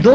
2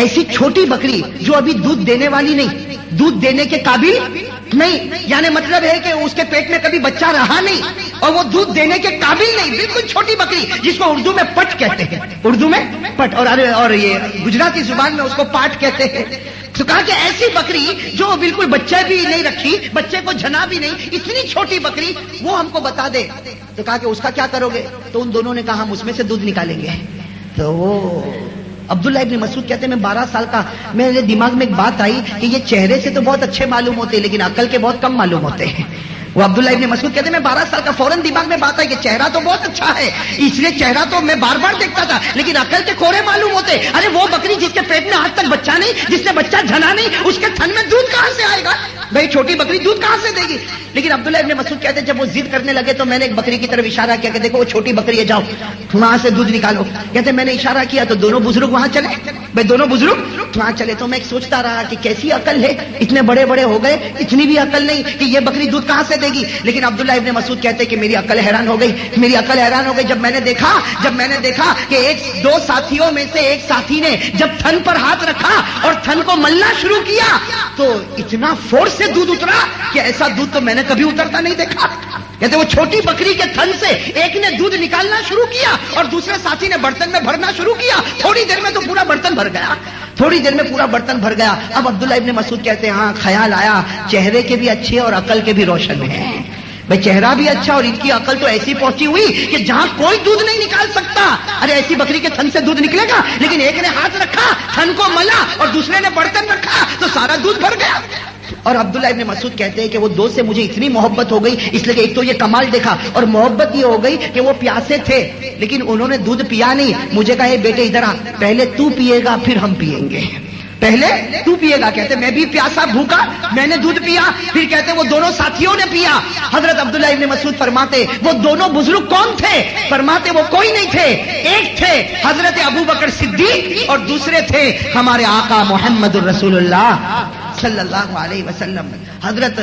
ایسی چھوٹی بکری جو ابھی دودھ دینے والی نہیں، دودھ دینے کے قابل نہیں، یعنی مطلب ہے کہ اس کے پیٹ میں کبھی بچہ رہا نہیں اور وہ دودھ دینے کے قابل نہیں، بالکل چھوٹی بکری جس کو اردو میں پٹ کہتے ہیں، اردو میں پٹ، اور یہ گجراتی زبان میں اس کو پاٹ کہتے ہیں. تو کہا کہ ایسی بکری جو بالکل بچے بھی نہیں رکھی، بچے کو جنا بھی نہیں، اتنی چھوٹی بکری وہ ہم کو بتا دے. تو کہا کہ اس کا کیا کرو گے؟ تو ان دونوں نے کہا ہم اس میں سے دودھ نکالیں گے. تو وہ عبداللہ ابن مسعود کہتے ہیں میں 12 سال کا، میرے دماغ میں ایک بات آئی کہ یہ چہرے سے تو بہت اچھے معلوم ہوتے ہیں لیکن عقل کے بہت کم معلوم ہوتے ہیں. وہ عبداللہ ابن مسعود کہتے ہیں میں 12 سال کا، فوراً دماغ میں بات آئی کہ چہرہ تو بہت اچھا ہے، اس لیے چہرہ تو میں بار بار دیکھتا تھا لیکن عقل کے کورے معلوم ہوتے. ارے وہ بکری جس کے پیٹ میں آج تک بچہ نہیں، جس نے بچہ جنا نہیں، اس کے تھن میں دودھ کہاں سے آئے گا؟ بھائی چھوٹی بکری دودھ کہاں سے دے گی؟ لیکن عبداللہ ابن مسعود کہتے ہیں جب وہ ضد کرنے لگے تو میں نے ایک بکری کی طرف اشارہ کیا کہ دیکھو وہ چھوٹی بکری ہے، جاؤ وہاں سے دودھ نکالو. کہتے ہیں میں نے اشارہ کیا تو دونوں بزرگ وہاں چلے. بھائی دونوں بزرگ وہاں چلے تو میں ایک سوچتا رہا کہ کیسی عقل ہے، اتنے بڑے بڑے ہو گئے، اتنی بھی عقل نہیں کہ یہ بکری دودھ کہاں سے دے گی. لیکن عبداللہ ابن مسعود کہتے ہیں کہ میری عقل حیران ہو گئی، میری عقل حیران ہو گئی جب میں نے دیکھا کہ دو ساتھیوں میں سے ایک ساتھی نے جب تھن پر ہاتھ رکھا اور تھن کو ملنا شروع کیا تو اتنا فورس سے دودھ اترا کہ ایسا دودھ تو میں نے کبھی اترتا نہیں دیکھا. کہتے وہ چھوٹی بکری کے تھن سے ایک نے دودھ نکالنا شروع کیا اور دوسرے ساتھی نے برتن میں بھرنا شروع کیا. تھوڑی دیر میں تو پورا برتن بھر گیا. اب عبداللہ ابن مسعود کہتے ہیں ہاں خیال آیا چہرے کے بھی اچھے اور عقل کے بھی روشن ہیں. بھائی چہرہ بھی اچھا اور ان کی عقل تو ایسی پہنچی ہوئی کہ جہاں کوئی دودھ نہیں نکال سکتا. ارے ایسی بکری کے تھن سے دودھ نکلے گا؟ لیکن ایک نے ہاتھ رکھا، تھن کو ملا اور دوسرے نے برتن رکھا تو سارا دودھ بھر گیا. اور عبداللہ ابن مسعود کہتے ہیں کہ وہ دو سے مجھے اتنی محبت ہو گئی، اس لیے کہ ایک تو یہ کمال دیکھا اور محبت یہ ہو گئی کہ وہ پیاسے تھے لیکن انہوں نے دودھ پیا نہیں. مجھے کہا بیٹے ادھر آ، پہلے تو پیے گا پھر ہم پیئیں گے، پہلے تو پیے گا. کہتے میں بھی پیاسا بھوکا، میں نے دودھ پیا. پھر کہتے وہ دونوں ساتھیوں نے پیا. حضرت عبداللہ ابن مسعود فرماتے وہ دونوں بزرگ کون تھے؟ فرماتے وہ کوئی نہیں تھے، ایک تھے حضرت ابو بکر صدیق اور دوسرے تھے ہمارے آقا محمد الرسول اللہ صلی اللہ علیہ وسلم. حضرت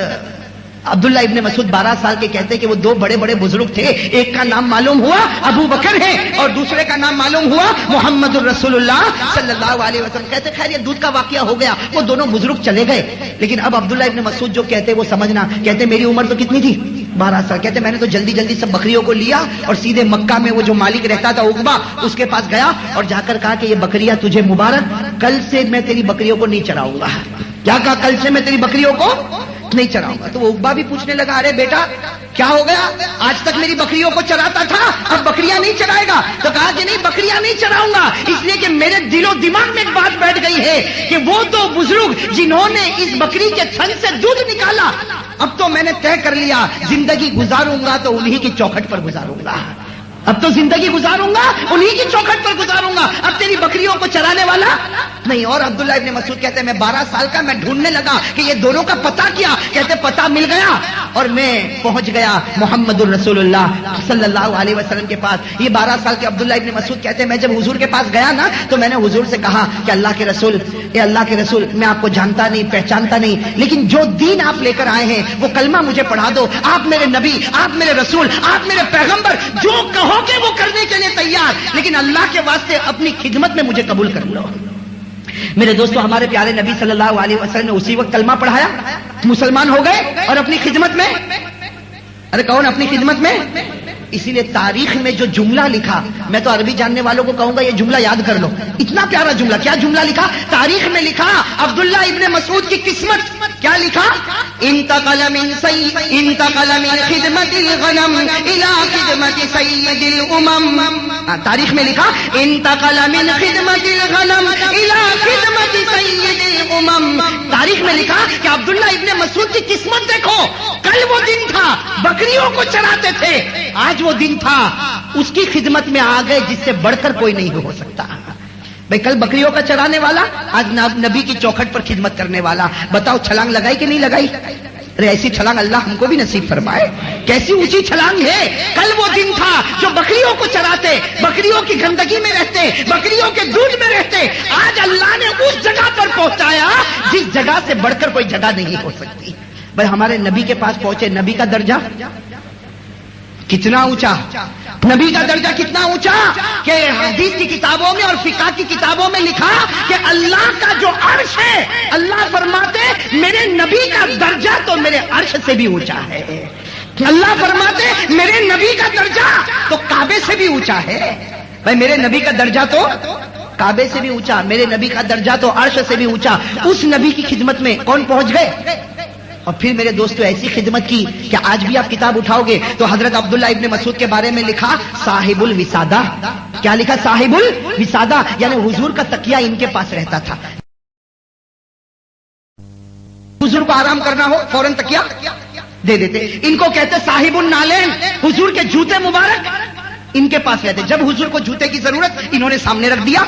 عبداللہ ابن مسعود 12 سال کے کہتے کہ وہ دو بڑے بڑے بزرگ تھے، ایک کا نام معلوم ہوا ابو بکر ہے اور دوسرے کا نام معلوم ہوا محمد الرسول اللہ صلی اللہ علیہ وسلم. کہتے خیر یہ دودھ کا واقعہ ہو گیا، وہ دونوں بزرگ چلے گئے. لیکن اب عبداللہ ابن مسعود جو کہتے وہ سمجھنا، کہتے میری عمر تو کتنی تھی؟ 12 سال. کہتے میں نے تو جلدی سب بکریوں کو لیا اور سیدھے مکہ میں وہ جو مالک رہتا تھا عقبہ اس کے پاس گیا اور جا کر کہا کہ یہ بکریاں تجھے مبارک، کل سے میں تیری بکریوں کو نہیں چراؤں گا. کیا کہا؟ کل سے میں تیری بکریوں کو نہیں چراؤں گا. تو وہ عقبہ بھی پوچھنے لگا ارے بیٹا کیا ہو گیا؟ آج تک میری بکریوں کو چراتا تھا، اب بکریاں نہیں چرائے گا؟ تو کہا کہ نہیں بکریاں نہیں چراؤں گا اس لیے کہ میرے دل و دماغ میں ایک بات بیٹھ گئی ہے کہ وہ دو بزرگ جنہوں نے اس بکری کے تھن سے دودھ نکالا، اب تو میں نے طے کر لیا زندگی گزاروں گا تو انہی کی چوکھٹ پر گزاروں گا، اب تو زندگی گزاروں گا انہی کی چوکھٹ پر گزاروں گا، اب تیری بکریوں کو چرانے والا نہیں. اور عبداللہ ابن مسعود کہتے ہیں میں 12 سال کا، میں ڈھونڈنے لگا کہ یہ دونوں کا پتہ کیا. کہتے پتہ مل گیا اور میں پہنچ گیا محمد الرسول اللہ صلی اللہ علیہ وسلم کے پاس. یہ 12 سال کے عبداللہ ابن مسعود کہتے ہیں میں جب حضور کے پاس گیا نا تو میں نے حضور سے کہا کہ اللہ کے رسول، اے اللہ کے رسول، میں آپ کو جانتا نہیں پہچانتا نہیں لیکن جو دین آپ لے کر آئے ہیں وہ کلمہ مجھے پڑھا دو. آپ میرے نبی، آپ میرے رسول، آپ میرے پیغمبر، جو کہو کہ وہ کرنے کے لیے تیار، لیکن اللہ کے واسطے اپنی خدمت میں مجھے قبول کر لو. میرے دوستو ہمارے پیارے نبی صلی اللہ علیہ وسلم نے اسی وقت کلمہ پڑھایا، مسلمان ہو گئے اور اپنی خدمت میں، ارے کون اپنی خدمت میں. اسی لیے تاریخ میں جو جملہ لکھا، میں تو عربی جاننے والوں کو کہوں گا یہ جملہ یاد کر لو، اتنا پیارا جملہ. کیا جملہ لکھا تاریخ میں؟ لکھا عبداللہ ابن مسعود کی قسمت. کیا لکھا؟ انتقل من خدمت الغنم الى خدمت سید الامم. تاریخ میں لکھا انتقل من خدمت الغنم الى خدمت سید الامم. تاریخ میں لکھا کہ عبداللہ ابن مسعود کی قسمت دیکھو، کل وہ دن تھا بکریوں کو چراتے تھے، آج وہ دن تھا اس کی خدمت میں آ گئے جس سے بڑھ کر کوئی نہیں ہو سکتا. بھائی کل بکریوں کا چرانے والا، آج نبی کی چوکھٹ پر خدمت کرنے والا. بتاؤ چھلانگ لگائی کہ نہیں لگائی؟ ارے ایسی چھلانگ اللہ ہم کو بھی نصیب فرمائے. کیسی اونچی چھلانگ ہے. کل وہ دن تھا جو بکریوں کو چراتے، بکریوں کی گندگی میں رہتے، بکریوں کے دودھ میں رہتے، آج اللہ نے اس جگہ پر پہنچایا جس جگہ سے بڑھ کر کوئی جگہ نہیں ہو سکتی. بھائی ہمارے نبی کے پاس پہنچے، نبی کا درجہ کتنا اونچا نبی کا درجہ، کتنا اونچا کہ حدیث کی کتابوں میں اور فقہ کی کتابوں میں لکھا کہ اللہ کا جو عرش ہے، اللہ فرماتے میرے نبی کا درجہ تو میرے عرش سے بھی اونچا ہے. اللہ فرماتے میرے نبی کا درجہ تو کعبے سے بھی اونچا ہے. بھائی میرے نبی کا درجہ تو کعبے سے بھی اونچا، میرے نبی کا درجہ تو عرش سے بھی اونچا. اس نبی کی خدمت میں کون پہنچ گئے؟ اور پھر میرے دوستو ایسی خدمت کی کہ آج بھی آپ کتاب اٹھاؤ گے تو حضرت عبداللہ ابن مسعود کے بارے میں لکھا صاحب الوسادہ. کیا لکھا؟ صاحب الوسادہ، یعنی حضور کا تکیہ ان کے پاس رہتا تھا. حضور کو آرام کرنا ہو فوراً تکیہ دے دیتے. ان کو کہتے صاحب النالین، حضور کے جوتے مبارک ان کے پاس رہتے. جب حضور کو جوتے کی ضرورت انہوں نے سامنے رکھ دیا.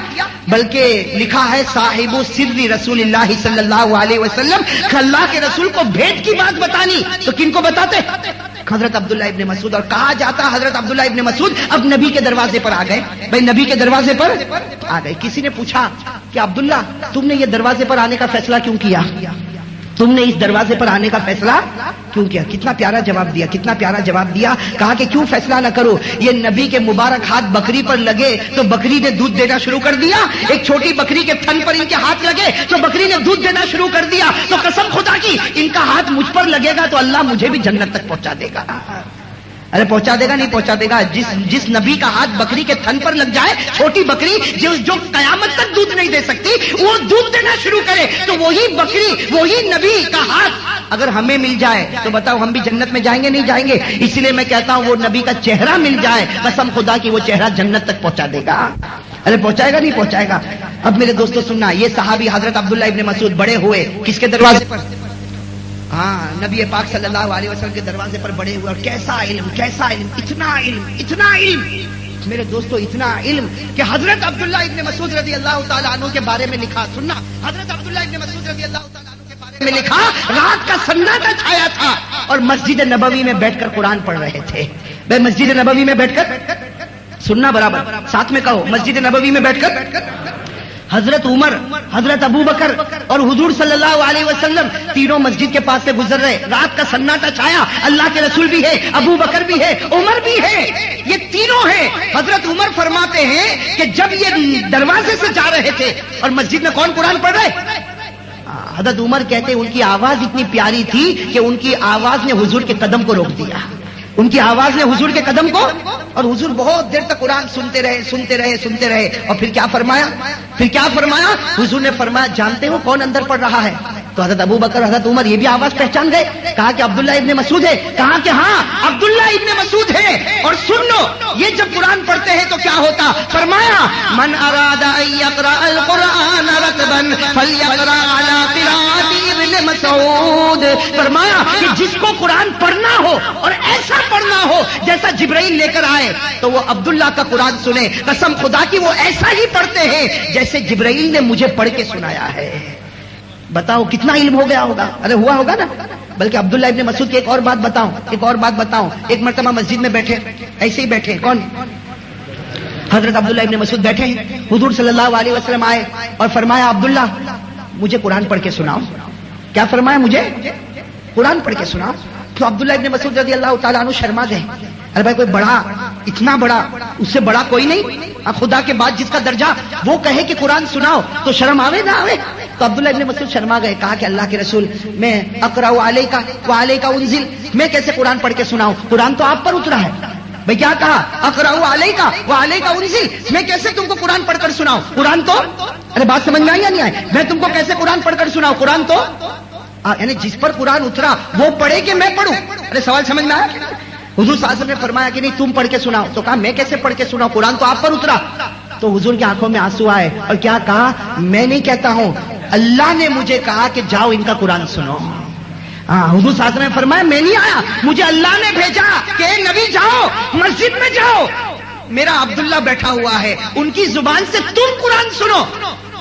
بلکہ لکھا ہے صاحب سر رسول اللہ صلی اللہ علیہ وسلم، اللہ کے رسول کو بھیٹ کی بات بتانی تو کن کو بتاتے؟ حضرت عبداللہ ابن مسعود. اور کہا جاتا حضرت عبداللہ ابن مسعود اب نبی کے دروازے پر آ گئے. بھائی نبی کے دروازے پر آ گئے. کسی نے پوچھا کہ عبداللہ تم نے یہ دروازے پر آنے کا فیصلہ کیوں کیا؟ تم نے اس دروازے پر آنے کا فیصلہ کیوں کیا؟ کتنا پیارا جواب دیا، کتنا پیارا جواب دیا. کہا کہ کیوں فیصلہ نہ کرو، یہ نبی کے مبارک ہاتھ بکری پر لگے تو بکری نے دودھ دینا شروع کر دیا. ایک چھوٹی بکری کے تھن پر ان کے ہاتھ لگے تو بکری نے دودھ دینا شروع کر دیا. تو قسم خدا کی ان کا ہاتھ مجھ پر لگے گا تو اللہ مجھے بھی جنت تک پہنچا دے گا. ارے پہنچا دے گا نہیں پہنچا دے گا. جس نبی کا ہاتھ بکری کے تھن پر لگ جائے، چھوٹی بکری جو قیامت تک دودھ نہیں دے سکتی، وہ دودھ دینا شروع کرے تو وہی بکری، وہی نبی کا ہاتھ اگر ہمیں مل جائے تو بتاؤ ہم بھی جنت میں جائیں گے نہیں جائیں گے؟ اس لیے میں کہتا ہوں وہ نبی کا چہرہ مل جائے، قسم خدا کی وہ چہرہ جنت تک پہنچا دے گا. ارے پہنچائے گا نہیں پہنچائے گا. اب میرے دوستو سننا، یہ صحابی حضرت عبداللہ ابن مسعود بڑے ہوئے کس کے دروازے پر؟ ہاں نبی پاک صلی اللہ علیہ وسلم کے دروازے پر بڑے ہوئے. اور کیسا علم، کیسا علم، اتنا علم، اتنا علم میرے دوستو، اتنا علم کہ حضرت عبداللہ ابن مسعود رضی اللہ تعالیٰ عنہ کے بارے میں لکھا. سننا، حضرت عبداللہ ابن مسعود رضی اللہ تعالیٰ عنہ کے بارے میں لکھا رات کا سناٹا چھایا تھا اور مسجد نبوی میں بیٹھ کر قرآن پڑھ رہے تھے. بھائی مسجد نبوی میں بیٹھ کر سننا، برابر ساتھ میں کہو، مسجد نبوی میں بیٹھ کر حضرت عمر، حضرت ابو بکر اور حضور صلی اللہ علیہ وسلم تینوں مسجد کے پاس سے گزر رہے. رات کا سناٹا چھایا، اللہ کے رسول بھی ہے، ابو بکر بھی ہے، عمر بھی ہے، یہ تینوں ہیں. حضرت عمر فرماتے ہیں کہ جب یہ دروازے سے جا رہے تھے اور مسجد میں کون قرآن پڑھ رہے؟ حضرت عمر کہتے ہیں ان کی آواز اتنی پیاری تھی کہ ان کی آواز نے حضور کے قدم کو روک دیا. ان کی آواز نے حضور کے قدم کو، اور حضور بہت دیر تک قرآن سنتے رہے سنتے رہے سنتے رہے. اور پھر کیا فرمایا؟ پھر کیا فرمایا؟ حضور نے فرمایا جانتے ہو کون اندر پڑھ رہا ہے؟ تو حضرت ابو بکر، حضرت عمر یہ بھی آواز پہچان گئے. کہا کہ عبداللہ ابن مسعود ہے. کہا کہ ہاں عبداللہ ابن مسعود ہے. اور سن لو یہ جب قرآن پڑھتے ہیں تو کیا ہوتا؟ فرمایا من اراد ان یقرأ القرآن رتبا فلیقرأ علی قراءۃ ابن مسعود. فرمایا کہ جس کو قرآن پڑھنا ہو اور ایسا پڑھنا ہو جیسا جبرائیل لے کر آئے تو وہ عبداللہ کا قرآن سنے. قسم خدا کی وہ ایسا ہی پڑھتے ہیں جیسے جبرائیل نے مجھے پڑھ کے سنایا ہے. بتاؤ کتنا علم ہو گیا ہوگا؟ ارے ہوا ہوگا نا. بلکہ عبداللہ ابن مسعود کی ایک اور بات بتاؤں. ایک مرتبہ مسجد میں بیٹھے، ایسے ہی بیٹھے، کون؟ حضرت عبداللہ ابن مسعود بیٹھے ہیں. حضور صلی اللہ علیہ وسلم آئے اور فرمایا عبداللہ مجھے قرآن پڑھ کے سناؤ. کیا فرمایا؟ مجھے قرآن پڑھ کے سناؤ. تو عبداللہ ابن مسعود رضی اللہ تعالیٰ عنہ شرما گئے. ارے بھائی کوئی بڑا، اتنا بڑا، اس سے بڑا کوئی نہیں. خدا کے بعد جس کا درجہ وہ کہے کہ قرآن سناؤ تو شرم آوے نہ آوے؟ تو عبداللہ ابن مسعود شرما گئے. کہا کہ اللہ کے رسول میں اقرأ علیک وعلیک انزل، میں کیسے قرآن پڑھ کے سناؤں؟ قرآن تو آپ پر اترا ہے. بھئی کیا کہا؟ اقرأ علیک وعلیک انزل، میں کیسے تم کو قرآن پڑھ کر سناؤں؟ قرآن تو، ارے بات سمجھ میں آئی یا نہیں آئی؟ میں تم کو کیسے قرآن پڑھ کر سناؤں؟ قرآن تو، یعنی جس پر قرآن اترا وہ پڑھے کہ میں پڑھوں؟ ارے سوال سمجھ میں آیا؟ حضور صلی اللہ علیہ وسلم نے فرمایا کہ نہیں تم پڑھ کے سناؤ. تو کہا میں کیسے پڑھ کے سناؤں؟ قرآن تو آپ پر اترا. تو حضور کی آنکھوں میں آنسو آئے اور کیا کہا؟ میں نہیں کہتا ہوں، اللہ نے مجھے کہا کہ جاؤ ان کا قرآن سنو. حضور صلی اللہ علیہ وسلم نے فرمایا میں نہیں آیا، مجھے اللہ نے بھیجا کہ اے نبی جاؤ مسجد میں جاؤ، میرا عبداللہ بیٹھا ہوا ہے، ان کی زبان سے تم قرآن سنو.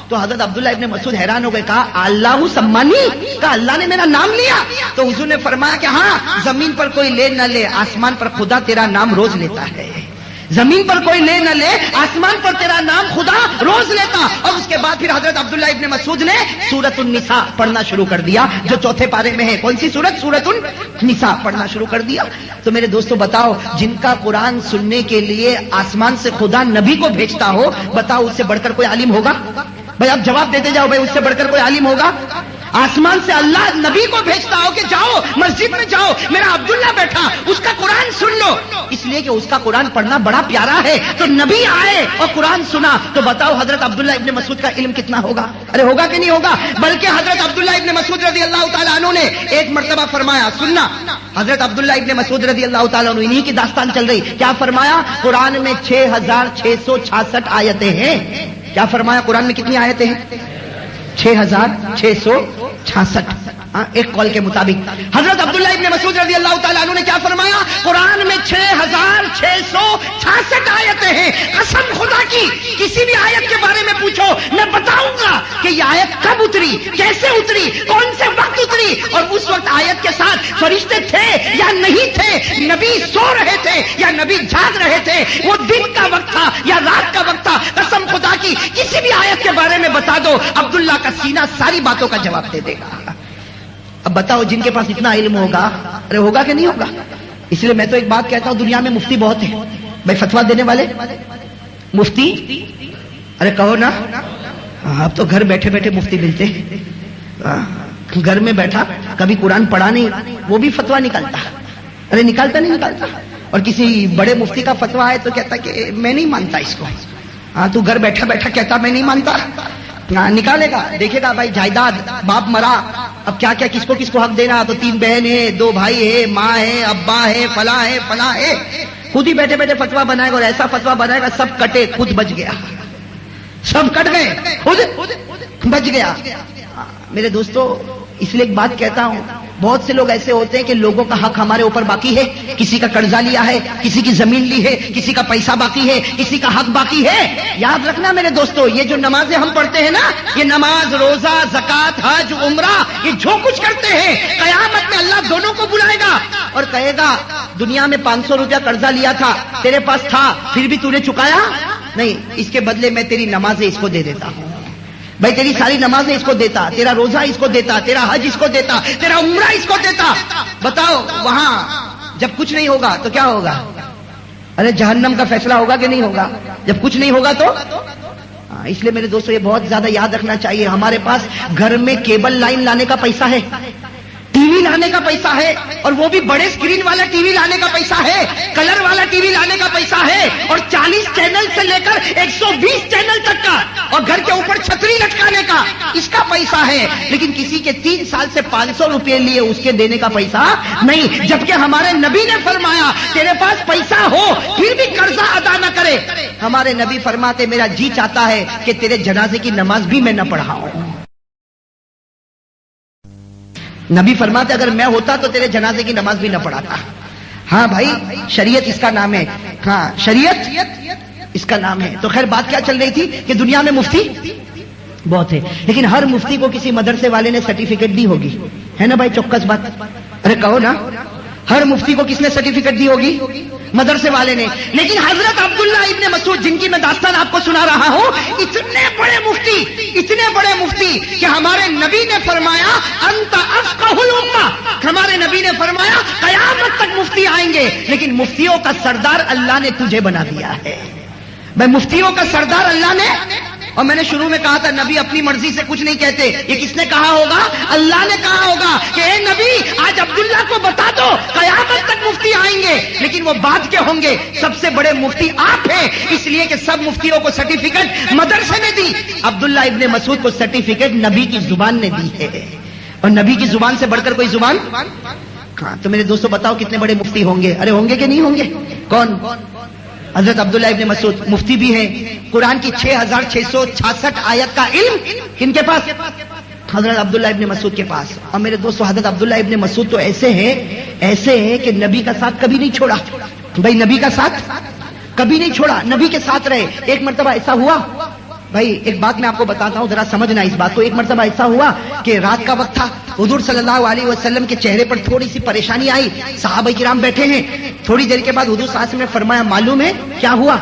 تو حضرت عبداللہ ابن مسعود حیران ہو گئے. کہا اللہ سمانی، کہا اللہ نے میرا نام لیا؟ تو حضور نے فرمایا کہ ہاں زمین پر کوئی لے نہ لے، آسمان پر خدا تیرا نام روز لیتا ہے. زمین پر کوئی لے نہ لے، آسمان پر تیرا نام خدا روز لیتا. اور اس کے بعد پھر حضرت عبداللہ ابن مسعود نے سورۃ النساء پڑھنا شروع کر دیا، جو چوتھے پارے میں ہے. کون سی سورت؟ سورۃ النساء پڑھنا شروع کر دیا. تو میرے دوستو بتاؤ، جن کا قرآن سننے کے لیے آسمان سے خدا نبی کو بھیجتا ہو، بتاؤ اس سے بڑھ کر کوئی عالم ہوگا؟ بھائی آپ جواب دیتے جاؤ، بھائی اس سے بڑھ کر کوئی عالم ہوگا؟ آسمان سے اللہ نبی کو بھیجتا ہو کہ جاؤ مسجد میں جاؤ، میرا عبداللہ بیٹھا، اس کا قرآن سن لو، اس لیے کہ اس کا قرآن پڑھنا بڑا پیارا ہے. تو نبی آئے اور قرآن سنا، تو بتاؤ حضرت عبداللہ ابن مسعود کا علم کتنا ہوگا؟ ارے ہوگا کہ نہیں ہوگا؟ بلکہ حضرت عبداللہ ابن مسعود رضی اللہ تعالیٰ عنہ نے ایک مرتبہ فرمایا، سننا، حضرت عبداللہ ابن مسعود رضی اللہ تعالیٰ عنہ، انہی کی داستان چل رہی، کیا فرمایا؟ قرآن میں 6666 آیتیں ہیں. کیا فرمایا؟ قرآن میں کتنی آیتیں ہیں؟ 6666. ایک قول کے مطابق حضرت عبداللہ ابن مسعود رضی اللہ تعالیٰ عنہ نے کیا فرمایا؟ قرآن میں 6666 آیتیں ہیں. قسم خدا کی کسی بھی آیت کے بارے میں پوچھو، میں بتاؤں گا کہ یہ آیت کب اتری، کیسے اتری، کون سے وقت اتری، اور اس وقت آیت کے ساتھ فرشتے تھے یا نہیں تھے، نبی سو رہے تھے یا نبی جاگ رہے تھے، وہ دن کا وقت تھا یا رات کا وقت تھا. قسم خدا کی کسی بھی آیت کے بارے میں بتا دو، عبداللہ کا سینہ ساری باتوں کا جواب دے دے گا. اب بتاؤ جن کے پاس اتنا علم ہوگا، ارے ہوگا کہ نہیں ہوگا؟ اس لیے میں تو ایک بات کہتا ہوں، دنیا میں مفتی بہت ہیں بھائی، فتوا دینے والے مفتی. ارے کہو نا، اب تو گھر بیٹھے بیٹھے مفتی ملتے ہیں. گھر میں بیٹھا، کبھی قرآن پڑھا نہیں، وہ بھی فتوا نکالتا. ارے نکالتا نہیں نکالتا. اور کسی بڑے مفتی کا فتوا ہے تو کہتا کہ میں نہیں مانتا اس کو. تو گھر بیٹھا بیٹھا کہتا میں نہیں مانتا. نکالے گا، دیکھے گا بھائی جائیداد، باپ مرا، اب کیا کیا کس کو حق دینا، تو 3 بہن ہے، 2 بھائی ہے، ماں ہے، ابا ہے، فلاں ہے فلاں ہے. خود ہی بیٹھے بیٹھے فتوا بنائے گا، اور ایسا فتوا بنائے گا سب کٹے، خود بچ گیا. سب کٹ گئے، خود بچ گیا. میرے دوستو اس لیے ایک بات کہتا ہوں، بہت سے لوگ ایسے ہوتے ہیں کہ لوگوں کا حق ہمارے اوپر باقی ہے. کسی کا قرضہ لیا ہے، کسی کی زمین لی ہے، کسی کا پیسہ باقی ہے، کسی کا حق باقی ہے. یاد رکھنا میرے دوستو، یہ جو نمازیں ہم پڑھتے ہیں نا، یہ نماز، روزہ، زکوٰۃ، حج، عمرہ، یہ جو کچھ کرتے ہیں، قیامت میں اللہ دونوں کو بلائے گا اور کہے گا دنیا میں 500 روپیہ قرضہ لیا تھا، تیرے پاس تھا، پھر بھی تو نے چکایا نہیں، اس کے بدلے میں تیری نمازیں اس کو دے دیتا ہوں. بھائی تیری ساری نمازیں اس کو دیتا، تیرا روزہ اس کو دیتا، تیرا حج اس کو دیتا، تیرا عمرہ اس کو دیتا. بتاؤ وہاں جب کچھ نہیں ہوگا تو کیا ہوگا؟ ارے جہنم کا فیصلہ ہوگا کہ نہیں ہوگا؟ جب کچھ نہیں ہوگا تو اس لیے میرے دوستو یہ بہت زیادہ یاد رکھنا چاہیے. ہمارے پاس گھر میں کیبل لائن لانے کا پیسہ ہے، ٹی وی لانے کا پیسہ ہے، اور وہ بھی بڑے اسکرین والا ٹی وی لانے کا پیسہ ہے، کلر والا ٹی وی لانے کا پیسہ ہے، اور 40 چینل سے لے کر 120 چینل تک کا، اور گھر کے اوپر چھتری لٹکانے کا اس کا پیسہ ہے. لیکن کسی کے 3 سال سے 500 روپے لیے اس کے دینے کا پیسہ نہیں. جبکہ ہمارے نبی نے فرمایا تیرے پاس پیسہ ہو پھر بھی قرضہ ادا نہ کرے. ہمارے نبی فرماتے میرا جی چاہتا ہے کہ تیرے جنازے کی نماز بھی میں نہ پڑھاؤں. نبی فرماتے اگر میں ہوتا تو تیرے جنازے کی نماز بھی نہ پڑھاتا. ہاں بھائی شریعت اس کا نام ہے، ہاں شریعت اس کا نام ہے. تو خیر بات کیا چل رہی تھی کہ دنیا میں مفتی بہت ہے، لیکن ہر مفتی کو کسی مدرسے والے نے سرٹیفکیٹ دی ہوگی، ہے نا بھائی؟ چوکس بات. ارے کہو نا، ہر مفتی کو کس نے سرٹیفکیٹ دی ہوگی؟ مدرسے والے نے. لیکن حضرت عبداللہ ابن مسعود جن کی میں داستان آپ کو سنا رہا ہوں، اتنے بڑے مفتی کہ ہمارے نبی نے فرمایا انت افقہ الامہ. ہمارے نبی نے فرمایا قیامت تک مفتی آئیں گے، لیکن مفتیوں کا سردار اللہ نے تجھے بنا دیا ہے. بھائی مفتیوں کا سردار اللہ نے. اور میں نے شروع میں کہا تھا نبی اپنی مرضی سے کچھ نہیں کہتے. یہ کس نے کہا ہوگا؟ اللہ نے کہا ہوگا کہ اے نبی آج عبداللہ کو بتا دو قیامت تک مفتی آئیں گے، لیکن وہ بعد کے ہوں گے، سب سے بڑے مفتی آپ ہیں. اس لیے کہ سب مفتیوں کو سرٹیفکیٹ مدرسے نے دی، عبداللہ ابن مسعود کو سرٹیفکیٹ نبی کی زبان نے دی ہے. اور نبی کی زبان سے بڑھ کر کوئی زبان. تو میرے دوستو بتاؤ کتنے بڑے مفتی ہوں گے؟ ارے ہوں گے کہ نہیں ہوں گے؟ کون؟ حضرت عبداللہ ابن مسعود مفتی بھی ہیں. قرآن کی 6666 آیت کا علم کن کے پاس؟ حضرت عبداللہ ابن مسعود کے پاس. اور میرے دوستو حضرت عبداللہ ابن مسعود تو ایسے ہیں کہ نبی کا ساتھ کبھی نہیں چھوڑا. بھائی نبی کا ساتھ کبھی نہیں چھوڑا، نبی کے ساتھ رہے. ایک مرتبہ ایسا ہوا، بھائی ایک بات میں آپ کو بتاتا ہوں ذرا سمجھنا اس بات کو. ایک مرتبہ ایسا ہوا کہ رات کا وقت تھا، حضور صلی اللہ علیہ وسلم کے چہرے پر تھوڑی سی پریشانی آئی. صحابہ کرام بیٹھے ہیں، تھوڑی دیر کے بعد حضور صلی اللہ علیہ وسلم نے فرمایا معلوم ہے کیا ہوا؟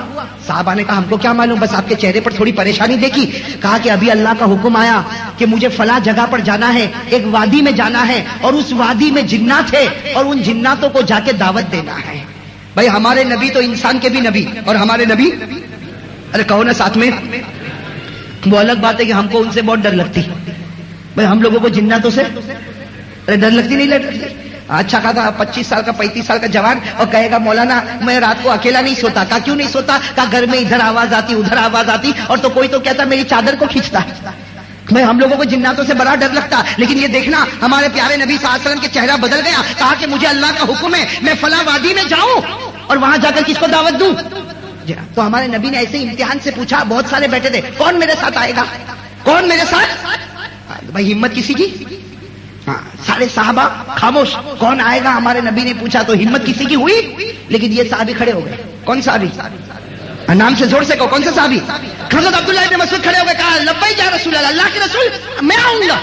صحابہ نے کہا ہم کو کیا معلوم، بس آپ کے چہرے پر تھوڑی پریشانی دیکھی. کہا کہ ابھی اللہ کا حکم آیا کہ مجھے فلاں جگہ پر جانا ہے، ایک وادی میں جانا ہے، اور اس وادی میں جنات ہے اور ان جناتوں کو جا کے دعوت دینا ہے. بھائی ہمارے نبی تو انسان کے بھی نبی، اور ہمارے نبی، ارے کہو نا ساتھ میں. وہ الگ بات ہے کہ ہم کو ان سے بہت ڈر لگتی. بھائی ہم لوگوں کو جناتوں سے ڈر لگتی نہیں لگتی؟ اچھا کہا تھا 25 سال کا 35 سال کا جوان اور کہے گا مولانا میں رات کو اکیلا نہیں سوتا. کہا کیوں نہیں سوتا؟ کہا گھر میں ادھر آواز آتی ادھر آواز آتی، اور تو کوئی تو کہتا میری چادر کو کھینچتا. میں ہم لوگوں کو جناتوں سے بڑا ڈر لگتا. لیکن یہ دیکھنا ہمارے پیارے نبی صلی اللہ علیہ وسلم کے چہرہ بدل گیا. کہا کہ مجھے اللہ کا حکم ہے میں فلاں وادی میں جاؤں اور وہاں جا کر کس کو دعوت دوں. تو ہمارے نبی نے ایسے امتحان سے پوچھا. بہت سارے بیٹھے تھے کون میرے ساتھ آئے گا، کون میرے ساتھ. بھائی ہمت کسی کی؟ سارے صحابہ خاموش. کون آئے گا ہمارے نبی نے پوچھا تو ہمت کسی کی ہوئی. لیکن یہ صحابی کھڑے ہو گئے. کون صحابی؟ نام سے زور سے کہو کون سے صحابی؟ حضرت عبداللہ ابن مسعود کھڑے ہو گئے. کہا لبیک یا رسول اللہ، اللہ کے رسول میں آؤں گا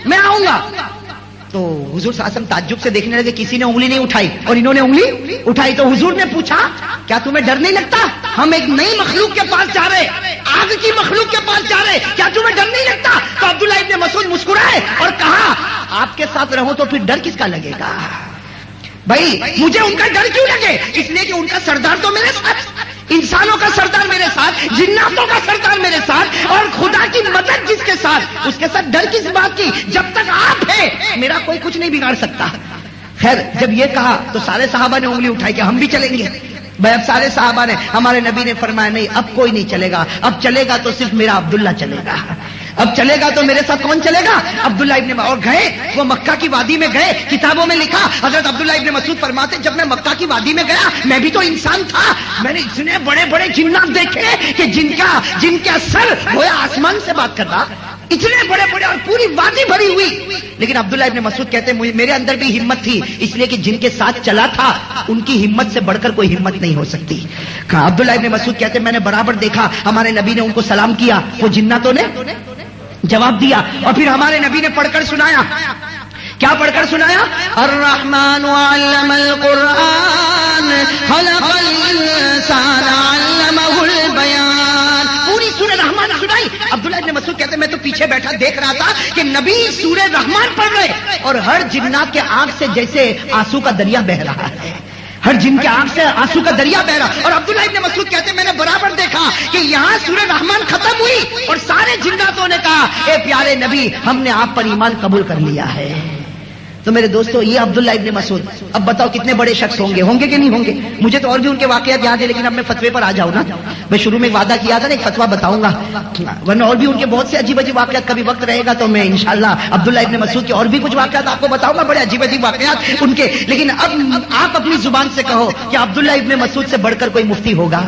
میں آؤں گا. تو حضور صلی اللہ علیہ وسلم تعجب سے دیکھنے لگے. کسی نے انگلی نہیں اٹھائی اور انہوں نے انگلی اٹھائی. تو حضور نے پوچھا کیا تمہیں ڈر نہیں لگتا؟ ہم ایک نئی مخلوق کے پاس جا رہے، آگ کی مخلوق کے پاس جا رہے، کیا تمہیں ڈر نہیں لگتا؟ تو عبداللہ ابن مسعود مسکرائے اور کہا آپ کے ساتھ رہو تو پھر ڈر کس کا لگے گا؟ بھائی مجھے ان کا ڈر کیوں لگے؟ اس لیے کہ ان کا سردار تو میرے ساتھ، انسانوں کا سردار میرے ساتھ، جناتوں کا سردار میرے ساتھ، اور خدا کی مدد جس کے ساتھ، اس کے ساتھ ڈر کس بات کی؟ جب تک آپ ہیں میرا کوئی کچھ نہیں بگاڑ سکتا. خیر جب یہ کہا تو سارے صحابہ نے انگلی اٹھائی کہ ہم بھی چلیں گے. بھائی اب سارے صحابہ نے، ہمارے نبی نے فرمایا نہیں اب کوئی نہیں چلے گا، اب چلے گا تو صرف میرا عبداللہ چلے گا. اب چلے گا تو میرے ساتھ کون چلے گا؟ عبداللہ ابن. اور گئے وہ مکہ کی وادی میں گئے. کتابوں میں لکھا حضرت عبداللہ ابن مسعود فرماتے جب میں مکہ کی وادی میں گیا میں بھی تو انسان تھا. میں نے اتنے بڑے بڑے جنات دیکھے کہ جن کا سر گویا آسمان سے بات کر رہا، اتنے بڑے بڑے، اور پوری وادی بھری ہوئی. لیکن عبداللہ ابن مسعود کہتے ہیں میرے اندر بھی ہمت تھی، اس لیے کہ جن کے ساتھ چلا تھا ان کی ہمت سے بڑھ کر کوئی ہمت نہیں ہو سکتی. عبداللہ ابن مسعود کہتے ہیں میں نے برابر دیکھا ہمارے نبی نے ان کو سلام کیا، وہ جناتوں نے جواب دیا، اور پھر ہمارے نبی نے پڑھ کر سنایا. کیا پڑھ کر سنایا؟ الرحمن علم القرآن خلق الانسان علمہ البیان. پوری سورہ رحمان سنائی. عبداللہ ابن مسعود کہتے ہیں میں تو پیچھے بیٹھا دیکھ رہا تھا کہ نبی سورہ رحمان پڑھ رہے اور ہر جنات کے آنکھ سے جیسے آنسو کا دریا بہ رہا ہے، ہر جن کے آنکھ سے آنسو کا دریا بہ رہا. اور عبداللہ ابن مسعود کہتے ہیں میں نے برابر دیکھا کہ یہاں سورہ رحمان ختم ہوئی اور سارے جناتوں نے کہا اے پیارے نبی ہم نے آپ پر ایمان قبول کر لیا ہے. تو میرے دوستو یہ عبداللہ ابن مسعود. اب بتاؤ کتنے بڑے شخص ہوں گے کہ نہیں ہوں گے؟ مجھے تو اور بھی ان کے واقعات یاد ہے لیکن اب میں فتوے پر آ جاؤں نا. میں شروع میں وعدہ کیا تھا نا ایک فتوا بتاؤں گا، ورنہ اور بھی ان کے بہت سے عجیب عجیب واقعات. کبھی وقت رہے گا تو میں انشاءاللہ عبداللہ ابن مسعود کے اور بھی کچھ واقعات آپ کو بتاؤں گا، بڑے عجیب عجیب واقعات ان کے. لیکن اب آپ اپنی زبان سے کہو کہ عبداللہ ابن مسعود سے بڑھ کر کوئی مفتی ہوگا؟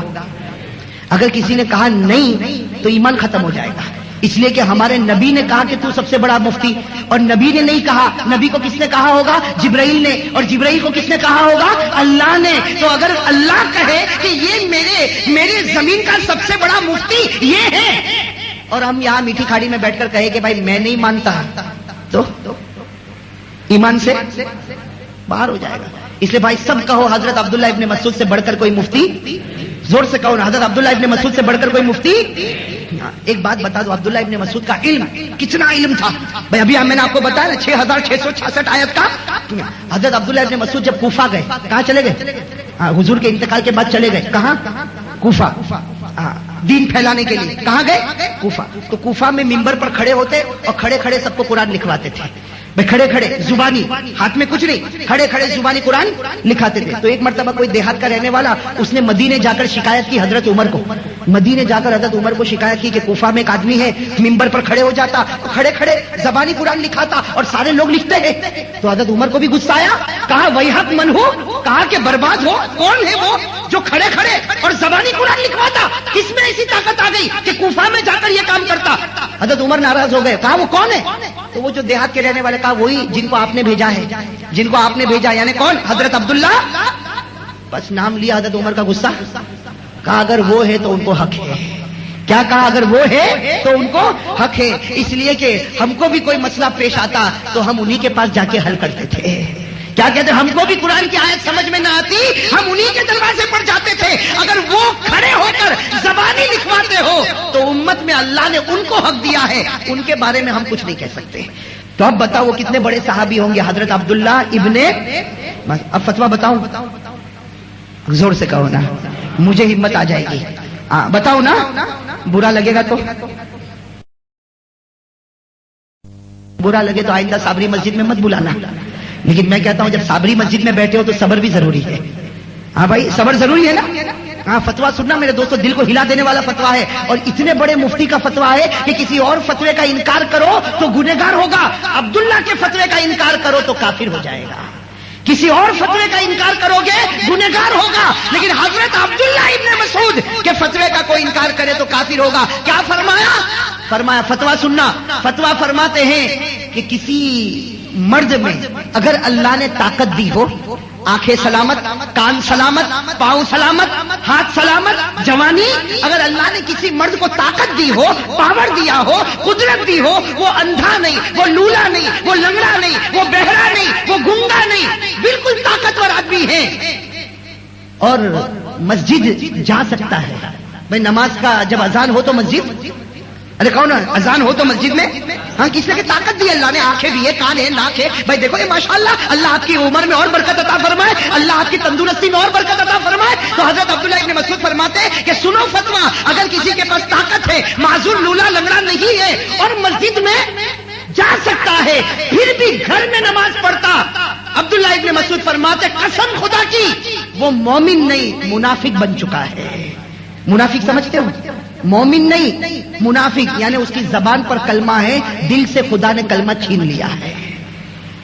اگر کسی نے کہا نہیں تو ایمان ختم ہو جائے گا. اس لیے کہ ہمارے نبی نے کہا کہ تو سب سے بڑا مفتی، اور نبی نے نہیں کہا. نبی کو کس نے کہا ہوگا؟ جبرائیل نے. اور جبرائیل کو کس نے کہا ہوگا؟ اللہ نے. تو اگر اللہ کہے کہ یہ میرے زمین کا سب سے بڑا مفتی یہ ہے، اور ہم یہاں میٹھی کھاڑی میں بیٹھ کر کہے کہ بھائی میں نہیں مانتا، تو ایمان سے باہر ہو جائے گا. اس لیے بھائی سب کہو حضرت عبداللہ ابن مسعود سے بڑھ کر کوئی مفتی. زور سے کہو نا حضرت عبداللہ ابن مسعود سے بڑھ کر کوئی مفتی. ایک بات بتا دو عبداللہ ابن مسعود کا علم کتنا علم تھا. بھائی ابھی میں نے آپ کو بتایا نا 6666 آیت کا. حضرت عبداللہ ابن مسعود جب کوفہ گئے، کہاں چلے گئے؟ حضور کے انتقال کے بعد چلے گئے. کہاں؟ کوفہ. دین پھیلانے کے لیے کہاں گئے؟ کوفہ. تو کوفہ میں ممبر پر کھڑے ہوتے اور کھڑے کھڑے سب کو قرآن لکھواتے تھے. بھائی کھڑے کھڑے زبانی، ہاتھ میں کچھ نہیں، کھڑے کھڑے زبانی قرآن لکھاتے تھے. تو ایک مرتبہ کوئی دیہات کا رہنے والا اس نے مدینے جا کر شکایت کی حضرت عمر کو. مدینے جا کر حضرت عمر کو شکایت کی کہ کوفہ میں ایک آدمی ہے ممبر پر کھڑے ہو جاتا، کھڑے کھڑے زبانی قرآن لکھاتا اور سارے لوگ لکھتے ہیں. تو حضرت عمر کو بھی غصہ آیا. کہا ویحک من ہو، کہا کہ برباد ہو، کون ہے وہ جو کھڑے کھڑے اور زبانی قرآن لکھواتا؟ کس میں ایسی طاقت آ گئی کہ کوفہ میں جا کر یہ کام کرتا؟ حضرت عمر ناراض ہو گئے. کہا وہ کون ہے؟ تو وہ جو دیہات کے رہنے والے، کہا وہی جن کو آپ نے بھیجا ہے، جن کو آپ نے بھیجا. یعنی کون؟ حضرت عبداللہ. بس نام لیا حضرت عمر کا غصہ. کہا اگر وہ ہے تو ان کو حق ہے. کیا کہا؟ اگر وہ ہے تو ان کو حق ہے. اس لیے کہ ہم کو بھی کوئی مسئلہ پیش آتا تو ہم انہی کے پاس جا کے حل کرتے تھے. کیا کہتے ہم کو بھی قرآن کی آیت سمجھ میں نہ آتی، ہم انہی کے دروازے پر جاتے تھے، اگر وہ کھڑے ہو کر زبانی لکھواتے ہو تو امت میں اللہ نے ان کو حق دیا ہے، ان کے بارے میں ہم کچھ نہیں کہہ سکتے۔ تو اب بتاؤ وہ کتنے بڑے صحابی ہوں گے؟ حضرت عبداللہ ابن، اب فتویٰ بتاؤں؟ زور سے کہو نا، مجھے ہمت آ جائے گی۔ بتاؤ نا، برا لگے گا تو برا لگے تو آئندہ صابری مسجد میں مت بلانا، لیکن میں کہتا ہوں جب صابری مسجد میں بیٹھے ہو تو صبر بھی ضروری ہے۔ ہاں بھائی صبر ضروری ہے نا۔ ہاں فتویٰ سننا میرے دوستو، دل کو ہلا دینے والا فتویٰ ہے، اور اتنے بڑے مفتی کا فتویٰ ہے کہ کسی اور فتوے کا انکار کرو تو گنہگار ہوگا، عبداللہ کے فتوے کا انکار کرو تو کافر ہو جائے گا۔ کسی اور فتوے کا انکار کرو گے گنہگار ہوگا، لیکن حضرت عبداللہ ابن مسعود کے فتوے کا کوئی انکار کرے تو کافر ہوگا۔ کیا فرمایا فتویٰ سننا، فتویٰ فرماتے ہیں کہ کسی مرد میں اگر اللہ نے طاقت دی ہو، آنکھیں سلامت، کان سلامت، پاؤں سلامت، ہاتھ سلامت، جوانی، اگر اللہ نے کسی مرد کو طاقت دی ہو، پاور دیا ہو، قدرت دی ہو، وہ اندھا نہیں، وہ لولا نہیں، وہ لنگڑا نہیں، وہ بہرا نہیں، وہ گنگا نہیں، بالکل طاقتور آدمی ہے اور مسجد جا سکتا ہے۔ بھائی نماز کا جب اذان ہو تو مسجد، ارے کون اذان ہو تو مسجد میں، ہاں کس نے طاقت دی؟ اللہ نے آنکھیں دی ہے، کان ہے، ناک ہے۔ بھائی دیکھو یہ ماشاءاللہ، اللہ آپ کی عمر میں اور برکت عطا فرمائے، اللہ آپ کی تندرستی میں اور برکت عطا فرمائے۔ تو حضرت عبداللہ ابن مسعود فرماتے ہیں کہ سنو فتویٰ، اگر کسی کے پاس طاقت ہے، معذور لولا لنگڑا نہیں ہے اور مسجد میں جا سکتا ہے، پھر بھی گھر میں نماز پڑھتا، عبداللہ ابن مسعود فرماتے قسم خدا کی وہ مومن نہیں منافق بن چکا ہے۔ منافق سمجھتے ہو؟ مومن نہیں منافق، یعنی اس کی زبان پر کلمہ ہے، دل سے خدا نے کلمہ چھین لیا ہے۔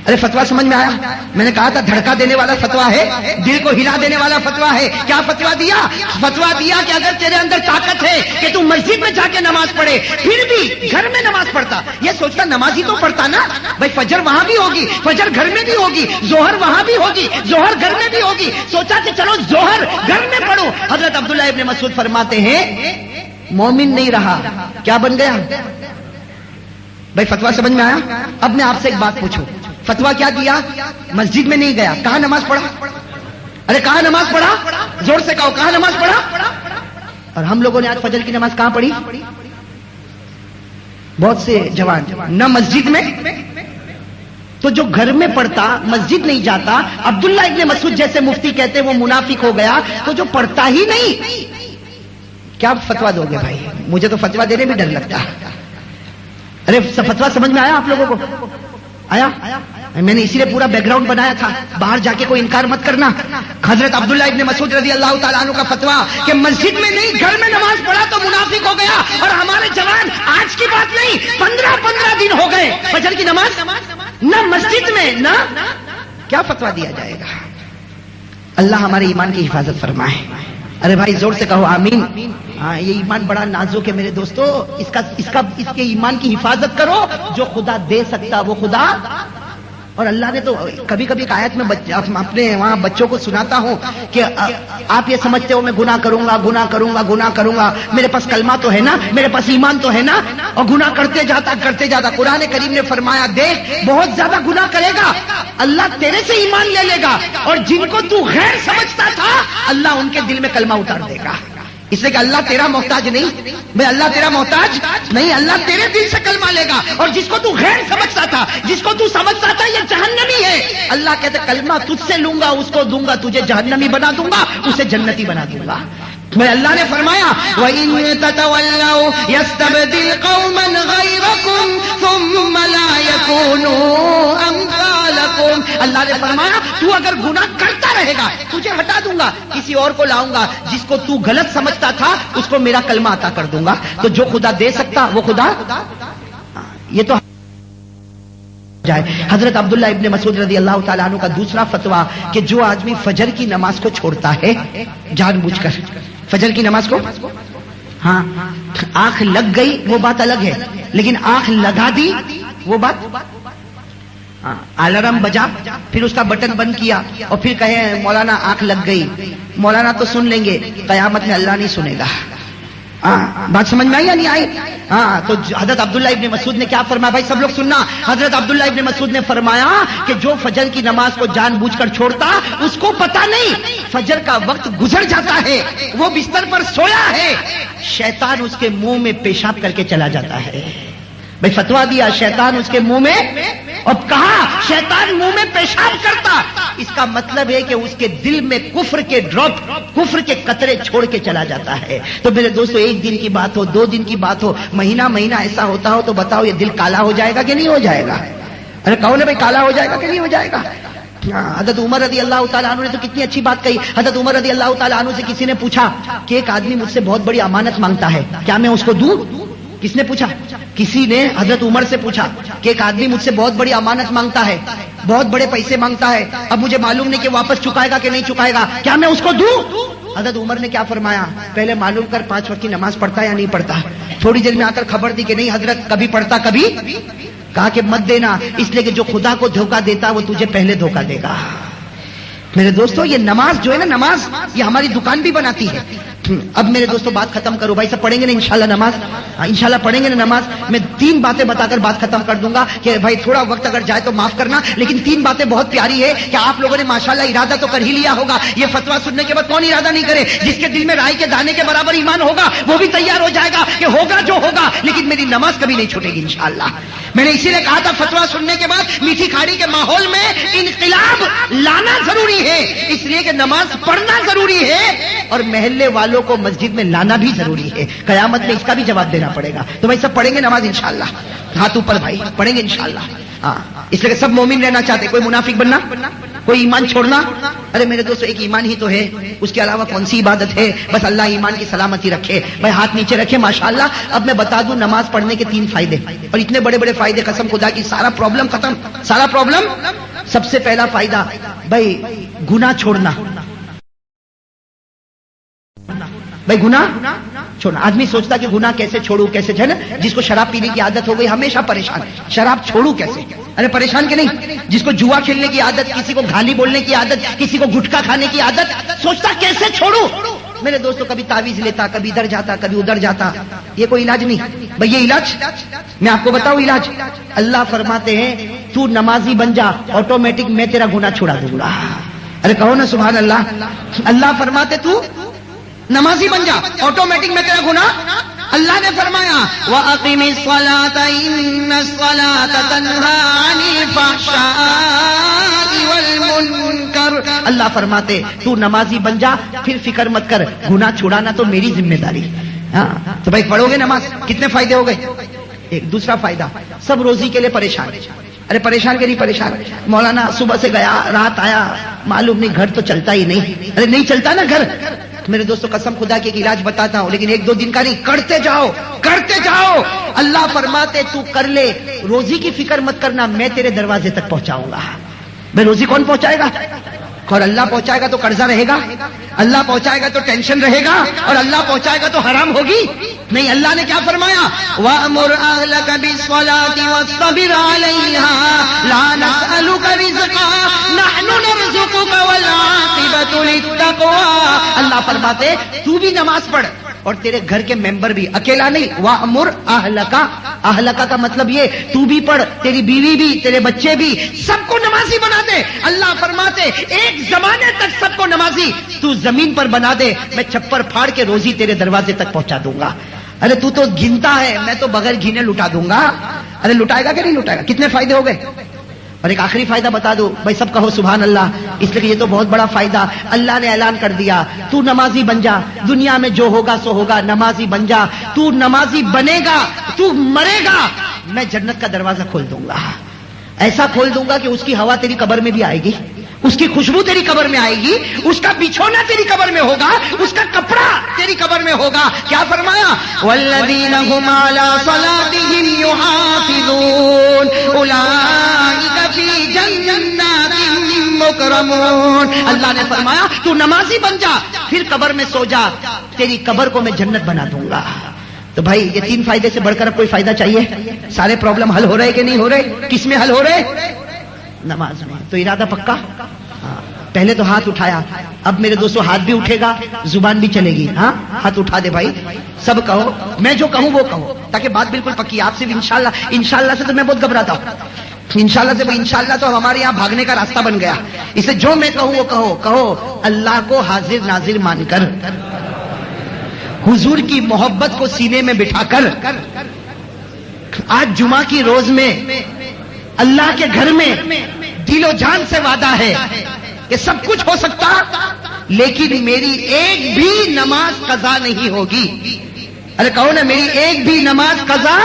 ارے فتویٰ سمجھ میں آیا؟ میں نے کہا تھا دھڑکا دینے والا فتویٰ ہے، دل کو ہلا دینے والا فتویٰ ہے۔ کیا فتویٰ دیا؟ فتویٰ دیا کہ اگر تیرے اندر طاقت ہے کہ تو مسجد میں جا کے نماز پڑھے، پھر بھی گھر میں نماز پڑھتا، یہ سوچتا نماز ہی تو پڑھتا نا، بھائی فجر وہاں بھی ہوگی، فجر گھر میں بھی ہوگی، ظہر وہاں بھی ہوگی، ظہر گھر میں بھی ہوگی، سوچا کہ چلو ظہر گھر میں پڑھو۔ حضرت عبداللہ ابن مسعود فرماتے ہیں مومن نہیں رہا، کیا بن گیا؟ بھائی فتویٰ سمجھ میں آیا؟ اب میں آپ سے ایک بات پوچھوں، فتویٰ کیا دیا؟ مسجد میں نہیں گیا، کہاں نماز پڑھا؟ ارے کہاں نماز پڑھا؟ زور سے کہو، کہاں نماز پڑھا؟ اور ہم لوگوں نے آج فجر کی نماز کہاں پڑھی؟ بہت سے جوان نہ مسجد میں، تو جو گھر میں پڑھتا مسجد نہیں جاتا، عبداللہ ابن مسعود جیسے مفتی کہتے وہ منافق ہو گیا، تو جو پڑھتا ہی نہیں کیا فتویٰ دو گے؟ بھائی مجھے تو فتویٰ دینے بھی ڈر لگتا ہے۔ ارے فتویٰ سمجھ میں آیا آپ لوگوں کو؟ آیا؟ میں نے اسی لیے پورا بیک گراؤنڈ بنایا تھا، باہر جا کے کوئی انکار مت کرنا۔ حضرت عبداللہ ابن مسعود رضی اللہ تعالیٰ عنہ کا فتویٰ کہ مسجد میں نہیں گھر میں نماز پڑھا تو منافق ہو گیا، اور ہمارے جوان آج کی بات نہیں 15 دن ہو گئے فجر کی نماز نہ مسجد میں نہ، کیا فتویٰ دیا جائے گا؟ اللہ ہمارے ایمان کی حفاظت فرمائے۔ ارے بھائی زور سے کہو آمین۔ ہاں یہ ایمان بڑا نازک ہے میرے دوستو، اس کے ایمان کی حفاظت کرو، جو خدا دے سکتا وہ خدا۔ اور اللہ نے تو کبھی کبھی ایک آیت میں اپنے وہاں بچوں کو سناتا ہوں کہ آپ یہ سمجھتے ہو میں گناہ کروں گا، میرے پاس کلمہ تو ہے نا، میرے پاس ایمان تو ہے نا، اور گناہ کرتے جاتا۔ قرآن کریم نے فرمایا دیکھ بہت زیادہ گناہ کرے گا اللہ تیرے سے ایمان لے لے گا، اور جن کو تو غیر سمجھتا تھا اللہ ان کے دل میں کلمہ اتار دے گا۔ اس لیے کہ اللہ تیرا محتاج نہیں، بھائی اللہ تیرا محتاج نہیں، اللہ تیرے دل سے کلمہ لے گا، اور جس کو تو غیر سمجھتا تھا، جس کو تو سمجھتا تھا یہ جہنمی ہے، اللہ کہتے کلمہ تجھ سے لوں گا، اس کو دوں گا، تجھے جہنمی بنا دوں گا، اسے جنتی بنا دوں گا۔ میں اللہ نے فرمایا وَإِن تَتَوَلَّوْا يَسْتَبْدِلْ قَوْمًا غَيْرَكُمْ ثُمَّ لَا يَكُونُوا أَمْثَالَكُمْ۔ اللہ نے فرمایا تو اگر گناہ کرتا رہے گا تجھے ہٹا دوں گا، کسی اور کو لاؤں گا، جس کو تو غلط سمجھتا تھا اس کو میرا کلمہ عطا کر دوں گا۔ تو جو خدا دے سکتا وہ خدا، یہ تو جائے۔ حضرت عبداللہ ابن مسعود رضی اللہ تعالیٰ عنہ کا دوسرا فتویٰ کہ جو آدمی فجر کی نماز کو چھوڑتا ہے جان بوجھ کر، فجر کی نماز کو، ہاں آنکھ لگ گئی وہ بات الگ ہے، لیکن آنکھ لگا دی وہ بات، الارم بجا پھر اس کا بٹن بند کیا اور پھر کہے مولانا آنکھ لگ گئی، مولانا تو سن لیں گے، قیامت میں اللہ نہیں سنے گا۔ بات سمجھ میں آئی یا نہیں آئی؟ ہاں، تو حضرت عبداللہ ابن مسعود نے کیا فرمایا؟ بھائی سب لوگ سننا، حضرت عبداللہ ابن مسعود نے فرمایا کہ جو فجر کی نماز کو جان بوجھ کر چھوڑتا اس کو پتا نہیں فجر کا وقت گزر جاتا ہے، وہ بستر پر سویا ہے، شیطان اس کے منہ میں پیشاب کر کے چلا جاتا ہے۔ بھائی فتوا دیا شیطان اس کے منہ میں، اور کہا شیطان منہ میں پیشاب کرتا، اس کا مطلب ہے کہ اس کے دل میں کفر کے ڈراپ، کفر کے قطرے چھوڑ کے چلا جاتا ہے۔ تو میرے دوستو، ایک دن کی بات ہو، 2 دن کی بات ہو، مہینہ ایسا ہوتا ہو تو بتاؤ یہ دل کالا ہو جائے گا کہ نہیں ہو جائے گا؟ ارے کہو نا بھائی، کالا ہو جائے گا کہ نہیں ہو جائے گا؟ حضرت عمر رضی اللہ تعالیٰ عنہ نے تو کتنی اچھی بات کہی۔ حضرت عمر رضی اللہ تعالیٰ عنہ سے کسی نے پوچھا کہ ایک آدمی مجھ سے بہت بڑی امانت مانگتا ہے، کیا میں اس کو دوں؟ کس نے پوچھا؟ کسی نے حضرت عمر سے پوچھا کہ ایک آدمی مجھ سے بہت بڑی امانت مانگتا ہے، بہت بڑے پیسے مانگتا ہے، اب مجھے معلوم نہیں کہ واپس چکائے گا کہ نہیں چکائے گا، کیا میں اس کو دوں؟ حضرت عمر نے کیا فرمایا؟ پہلے معلوم کر 5 وقت کی نماز پڑھتا یا نہیں پڑھتا۔ تھوڑی دیر میں آ کر خبر دی کہ نہیں حضرت، کبھی پڑھتا کبھی، کہا کہ مت دینا، اس لیے کہ جو خدا کو دھوکہ دیتا وہ تجھے پہلے دھوکہ دے گا۔ میرے دوستو، یہ نماز جو ہے نا، نماز یہ ہماری دکان بھی بناتی ہے۔ اب میرے دوستو بات ختم کرو، بھائی سب پڑھیں گے نا انشاءاللہ نماز؟ انشاءاللہ پڑھیں گے نا نماز؟ میں 3 باتیں بتا کر بات ختم کر دوں گا کہ بھائی تھوڑا وقت اگر جائے تو معاف کرنا، لیکن 3 باتیں بہت پیاری ہے کہ آپ لوگوں نے ماشاءاللہ ارادہ تو کر ہی لیا ہوگا۔ یہ فتویٰ سننے کے بعد کون ارادہ نہیں کرے؟ جس کے دل میں رائی کے دانے کے برابر ایمان ہوگا وہ بھی تیار ہو جائے گا کہ ہوگا جو ہوگا، لیکن میری نماز کبھی نہیں چھوٹے گی انشاءاللہ۔ میں نے اسی لیے کہا تھا فتویٰ سننے کے بعد میٹھی کھاڑی کے ماحول میں انقلاب لانا ضروری ہے، اس لیے کہ نماز پڑھنا ضروری ہے اور محلے والوں کو مسجد میں لانا بھی ضروری ہے۔ قیامت میں اس کا بھی جواب دینا پڑے گا۔ تو بھائی سب پڑھیں گے نماز انشاءاللہ؟ ہاتھ اوپر بھائی، پڑھیں گے انشاءاللہ؟ ہاں، اس لیے کہ سب مومن رہنا چاہتے، کوئی منافق بننا، کوئی ایمان چھوڑنا۔ ارے میرے دوستو، ایک ایمان ہی تو ہے، اس کے علاوہ کون سی عبادت ہے؟ بس اللہ ایمان کی سلامتی رکھے۔ بھائی ہاتھ نیچے رکھے ماشاءاللہ۔ اب میں بتا دوں نماز پڑھنے کے 3 فائدے، اور اتنے بڑے بڑے فائدے، قسم خدا کی سارا پرابلم ختم، سارا پرابلم۔ سب سے پہلا فائدہ بھائی گناہ چھوڑنا۔ بھائی گناہ چھوڑنا، آدمی سوچتا کہ گناہ کیسے چھوڑوں کیسے، ہے نا؟ جس کو شراب پینے کی عادت ہو گئی ہمیشہ پریشان، شراب چھوڑوں کیسے؟ ارے پریشان کہ نہیں؟ جس کو جوا کھیلنے کی عادت، کسی کو گالی بولنے کی عادت، کسی کو گٹکا کھانے کی عادت، سوچتا کیسے چھوڑوں؟ میرے دوستوں کبھی تعویذ لیتا، کبھی ادھر جاتا کبھی ادھر جاتا، یہ کوئی علاج نہیں بھائی۔ یہ علاج میں آپ کو بتاؤں، علاج اللہ فرماتے ہیں تو نمازی بن جا، آٹومیٹک میں تیرا گناہ چھڑا دوں گا۔ ارے کہو نا سبحان اللہ۔ اللہ فرماتے تو نمازی بن جا، آٹومیٹک میں تیرا گناہ۔ اللہ نے فرمایا وَأَقِمِ الصَّلَاةَ إِنَّ الصَّلَاةَ تَنْهَى عَنِ الْفَحْشَاءِ وَالْمُنكَرِ۔ اللہ فرماتے تو نمازی بن جا، پھر فکر مت کر، گناہ چھڑانا تو میری ذمہ داری۔ ہاں تو بھائی پڑھو گے نماز، کتنے فائدے ہو گئے؟ ایک دوسرا فائدہ، سب روزی کے لیے پریشان۔ ارے پریشان کے نہیں پریشان، مولانا صبح سے گیا رات آیا، معلوم نہیں گھر تو چلتا ہی نہیں۔ ارے نہیں چلتا نا گھر، میرے دوستو قسم خدا کی ایک علاج بتاتا ہوں، لیکن 1-2 دن کا نہیں، کرتے جاؤ کرتے جاؤ۔ اللہ فرماتے تو کر لے، روزی کی فکر مت کرنا، میں تیرے دروازے تک پہنچاؤں گا۔ بھائی روزی کون پہنچائے گا؟ اور اللہ پہنچائے گا تو قرضہ رہے گا، اللہ پہنچائے گا تو ٹینشن رہے گا، اور اللہ پہنچائے گا تو حرام ہوگی نہیں۔ اللہ نے کیا فرمایا؟ وَأْمُرْ أَهْلَكَ بِالصَّلَاةِ وَاصْطَبِرْ عَلَيْهَا لَا نَسْأَلُكَ رِزْقًا نَحْنُ نَرْزُقُكَ وَالْعَاقِبَةُ لِلتَّقْوَىٰ۔ اللہ فرماتے تو بھی نماز پڑھ اور تیرے گھر کے ممبر بھی، اکیلا نہیں۔ وَأْمُرْ أَهْلَكَ، اہلکا کا مطلب یہ تو بھی پڑھ، تیری بیوی بھی، تیرے بچے بھی، سب کو نمازی بنا دے۔ اللہ فرماتے ایک زمانے تک سب کو نمازی تو زمین پر بنا دے، میں چھپر پھاڑ کے روزی تیرے دروازے تک پہنچا دوں گا۔ ارے تو گنتا ہے، میں تو بغیر گھنے لٹا دوں گا۔ ارے لٹائے گا کہ نہیں لٹائے گا؟ کتنے فائدے ہو گئے؟ اور ایک آخری فائدہ بتا دو بھائی، سب کہو سبحان اللہ، اس لیے کہ یہ تو بہت بڑا فائدہ اللہ نے اعلان کر دیا، تو نمازی بن جا، دنیا میں جو ہوگا سو ہوگا، نمازی بن جا۔ تو نمازی بنے گا، تو مرے گا، میں جنت کا دروازہ کھول دوں گا، ایسا کھول دوں گا کہ اس کی ہوا تیری قبر میں بھی آئے گی، اس کی خوشبو تیری قبر میں آئے گی، اس کا بچھونا تیری قبر میں ہوگا، اس کا کپڑا تیری قبر میں ہوگا۔ کیا فرمایا؟ والذین هم علی صلاتهم یحافظون اولئک فی جنات مکرمون۔ اللہ نے فرمایا تو نمازی بن جا، پھر قبر میں سو جا، تیری قبر کو میں جنت بنا دوں گا۔ تو بھائی یہ 3 فائدے سے بڑھ کر اب کوئی فائدہ چاہیے؟ سارے پرابلم حل ہو رہے کہ نہیں ہو رہے؟ کس میں حل ہو رہے؟ نماز میں۔ تو ارادہ پکا؟ پہلے تو ہاتھ اٹھایا، اب میرے دوستوں ہاتھ بھی اٹھے گا، زبان بھی چلے گی. ہاں ہاتھ اٹھا دے بھائی، سب کہو، میں جو کہوں وہ کہو، تاکہ بات بالکل پکی. آپ سے بھی انشاءاللہ سے تو میں بہت گھبراتا ہوں. انشاءاللہ تو ہمارے یہاں بھاگنے کا راستہ بن گیا. اسے جو میں کہوں وہ کہو اللہ کو حاضر ناظر مان کر، حضور کی محبت کو سینے میں بٹھا کر. آج جمعہ کی روز میں اللہ کے گھر میں دل و جان سے وعدہ ہے کہ سب کچھ ہو سکتا لیکن میری ایک بھی نماز قضا نہیں ہوگی. ارے کہو نا، میری ایک بھی نماز قضا،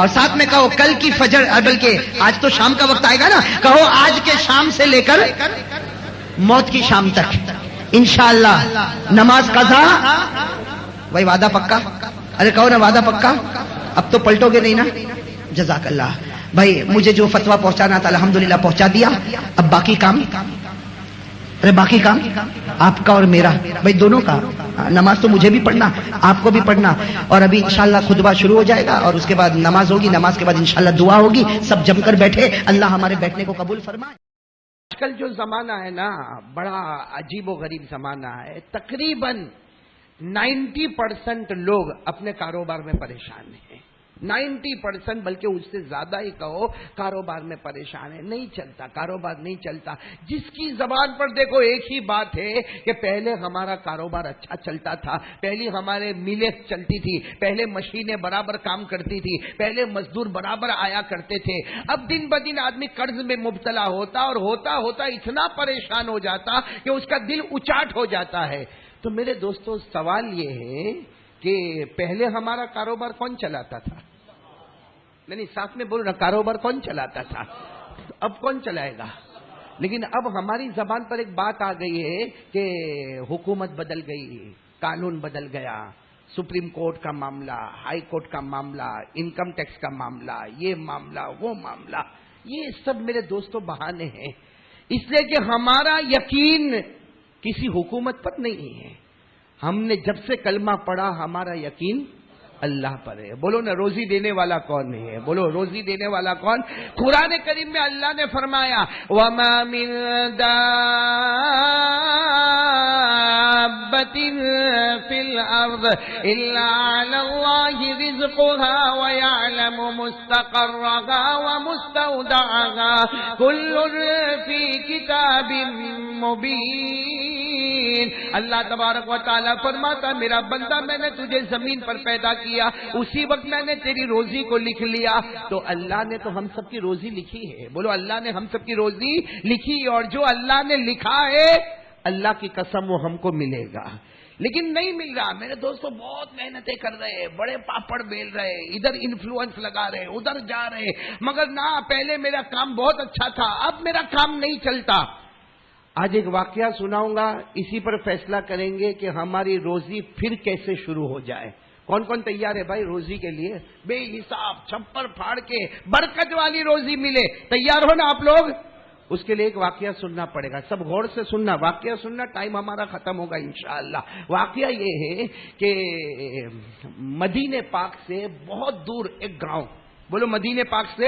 اور ساتھ میں کہو کل کی فجر، بلکہ آج تو شام کا وقت آئے گا نا، کہو آج کے شام سے لے کر موت کی شام تک انشاءاللہ نماز قضا. بھائی وعدہ پکا؟ ارے کہو نا وعدہ پکا. اب تو پلٹو گے نہیں نا؟ جزاک اللہ. بھائی مجھے جو فتویٰ پہنچانا تھا الحمدللہ پہنچا دیا. اب باقی کام، ارے باقی کام آپ کا اور میرا، بھائی دونوں کا. نماز تو مجھے بھی پڑھنا، آپ کو بھی پڑھنا، اور ابھی انشاءاللہ خطبہ شروع ہو جائے گا اور اس کے بعد نماز ہوگی. نماز کے بعد انشاءاللہ دعا ہوگی. سب جم کر بیٹھے، اللہ ہمارے بیٹھنے کو قبول فرمائے. آج کل جو زمانہ ہے نا، بڑا عجیب و غریب زمانہ ہے. تقریباً 90% لوگ اپنے کاروبار میں پریشان ہیں. 90% بلکہ اس سے زیادہ ہی کہو کاروبار میں پریشان ہے. نہیں چلتا، کاروبار نہیں چلتا. جس کی زبان پر دیکھو ایک ہی بات ہے کہ پہلے ہمارا کاروبار اچھا چلتا تھا، پہلے ہمارے میلیں چلتی تھی، پہلے مشینیں برابر کام کرتی تھی، پہلے مزدور برابر آیا کرتے تھے. اب دن بدن آدمی قرض میں مبتلا ہوتا اور ہوتا ہوتا اتنا پریشان ہو جاتا کہ اس کا دل اچاٹ ہو جاتا ہے. تو میرے دوستوں سوال یہ ہے کہ پہلے ہمارا کاروبار کون چلاتا تھا؟ نہیں ساتھ میں بول رہا، کاروبار کون چلاتا تھا؟ اب کون چلائے گا؟ لیکن اب ہماری زبان پر ایک بات آ گئی ہے کہ حکومت بدل گئی، قانون بدل گیا، سپریم کورٹ کا معاملہ، ہائی کورٹ کا معاملہ، انکم ٹیکس کا معاملہ، یہ معاملہ وہ معاملہ. یہ سب میرے دوستوں بہانے ہیں، اس لیے کہ ہمارا یقین کسی حکومت پر نہیں ہے. ہم نے جب سے کلمہ پڑھا ہمارا یقین اللہ پر ہے. بولو نا روزی دینے والا کون ہے؟ بولو روزی دینے والا کون؟ قرآن کریم میں اللہ نے فرمایا وَمَا مِن دَابَّةٍ فِي الْأَرْضِ إِلَّا عَلَى اللَّهِ رِزْقُهَا وَيَعْلَمُ مُسْتَقَرَّهَا وَمُسْتَوْدَعَهَا كُلٌّ فِي كِتَابٍ مُبِينٍ. اللہ تبارک و تعالیٰ فرماتا میرا بندہ میں نے تجھے زمین پر پیدا کیا، اسی وقت میں نے تیری روزی کو لکھ لیا. تو اللہ نے تو ہم سب کی روزی لکھی ہے. بولو اللہ نے ہم سب کی روزی لکھی، اور جو اللہ نے لکھا ہے اللہ کی قسم وہ ہم کو ملے گا. لیکن نہیں مل رہا. میرے دوستوں بہت محنتیں کر رہے ہیں، بڑے پاپڑ بیل رہے، ادھر انفلوئنس لگا رہے، ادھر جا رہے، مگر نہ پہلے میرا کام بہت اچھا تھا، اب میرا کام نہیں چلتا. آج ایک واقعہ سناؤں گا، اسی پر فیصلہ کریں گے کہ ہماری روزی پھر کیسے شروع ہو جائے. کون کون تیار ہے بھائی روزی کے لیے؟ بے حساب چھپر پھاڑ کے برکت والی روزی ملے، تیار ہو نا آپ لوگ؟ اس کے لیے ایک واقعہ سننا پڑے گا. سب غور سے سننا، واقعہ سننا، ٹائم ہمارا ختم ہوگا انشاءاللہ. واقعہ یہ ہے کہ مدینے پاک سے بہت دور ایک گاؤں، بولو مدینے پاک سے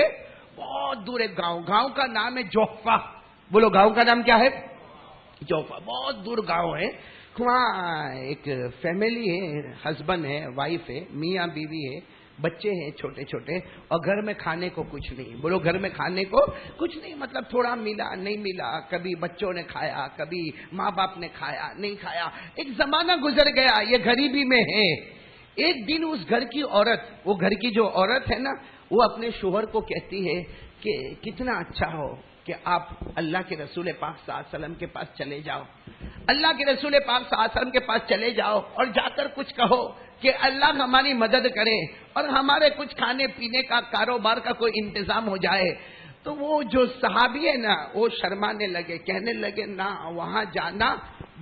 بہت دور ایک گاؤں کا نام ہے جوفہ. بولو گاؤں کا نام کیا ہے؟ جوفہ. بہت دور گاؤں ہے. وہاں ایک فیملی ہے، ہسبینڈ ہے، وائف ہے، میاں بیوی ہے، بچے ہیں چھوٹے چھوٹے، اور گھر میں کھانے کو کچھ نہیں. بولو گھر میں کھانے کو کچھ نہیں، مطلب تھوڑا ملا نہیں ملا، کبھی بچوں نے کھایا، کبھی ماں باپ نے کھایا نہیں کھایا. ایک زمانہ گزر گیا، یہ غریبی میں ہے. ایک دن اس گھر کی عورت، وہ گھر کی جو عورت ہے نا، وہ اپنے شوہر کو کہتی ہے کہ کتنا اچھا ہو کہ آپ اللہ کے رسول پاک صلی اللہ علیہ وسلم کے پاس چلے جاؤ، اللہ کے رسول پاک صلی اللہ علیہ وسلم کے پاس چلے جاؤ اور جا کر کچھ کہو کہ اللہ ہماری مدد کرے اور ہمارے کچھ کھانے پینے کا کاروبار کا کوئی انتظام ہو جائے. تو وہ جو صحابی ہے نا وہ شرمانے لگے، کہنے لگے نہ، وہاں جانا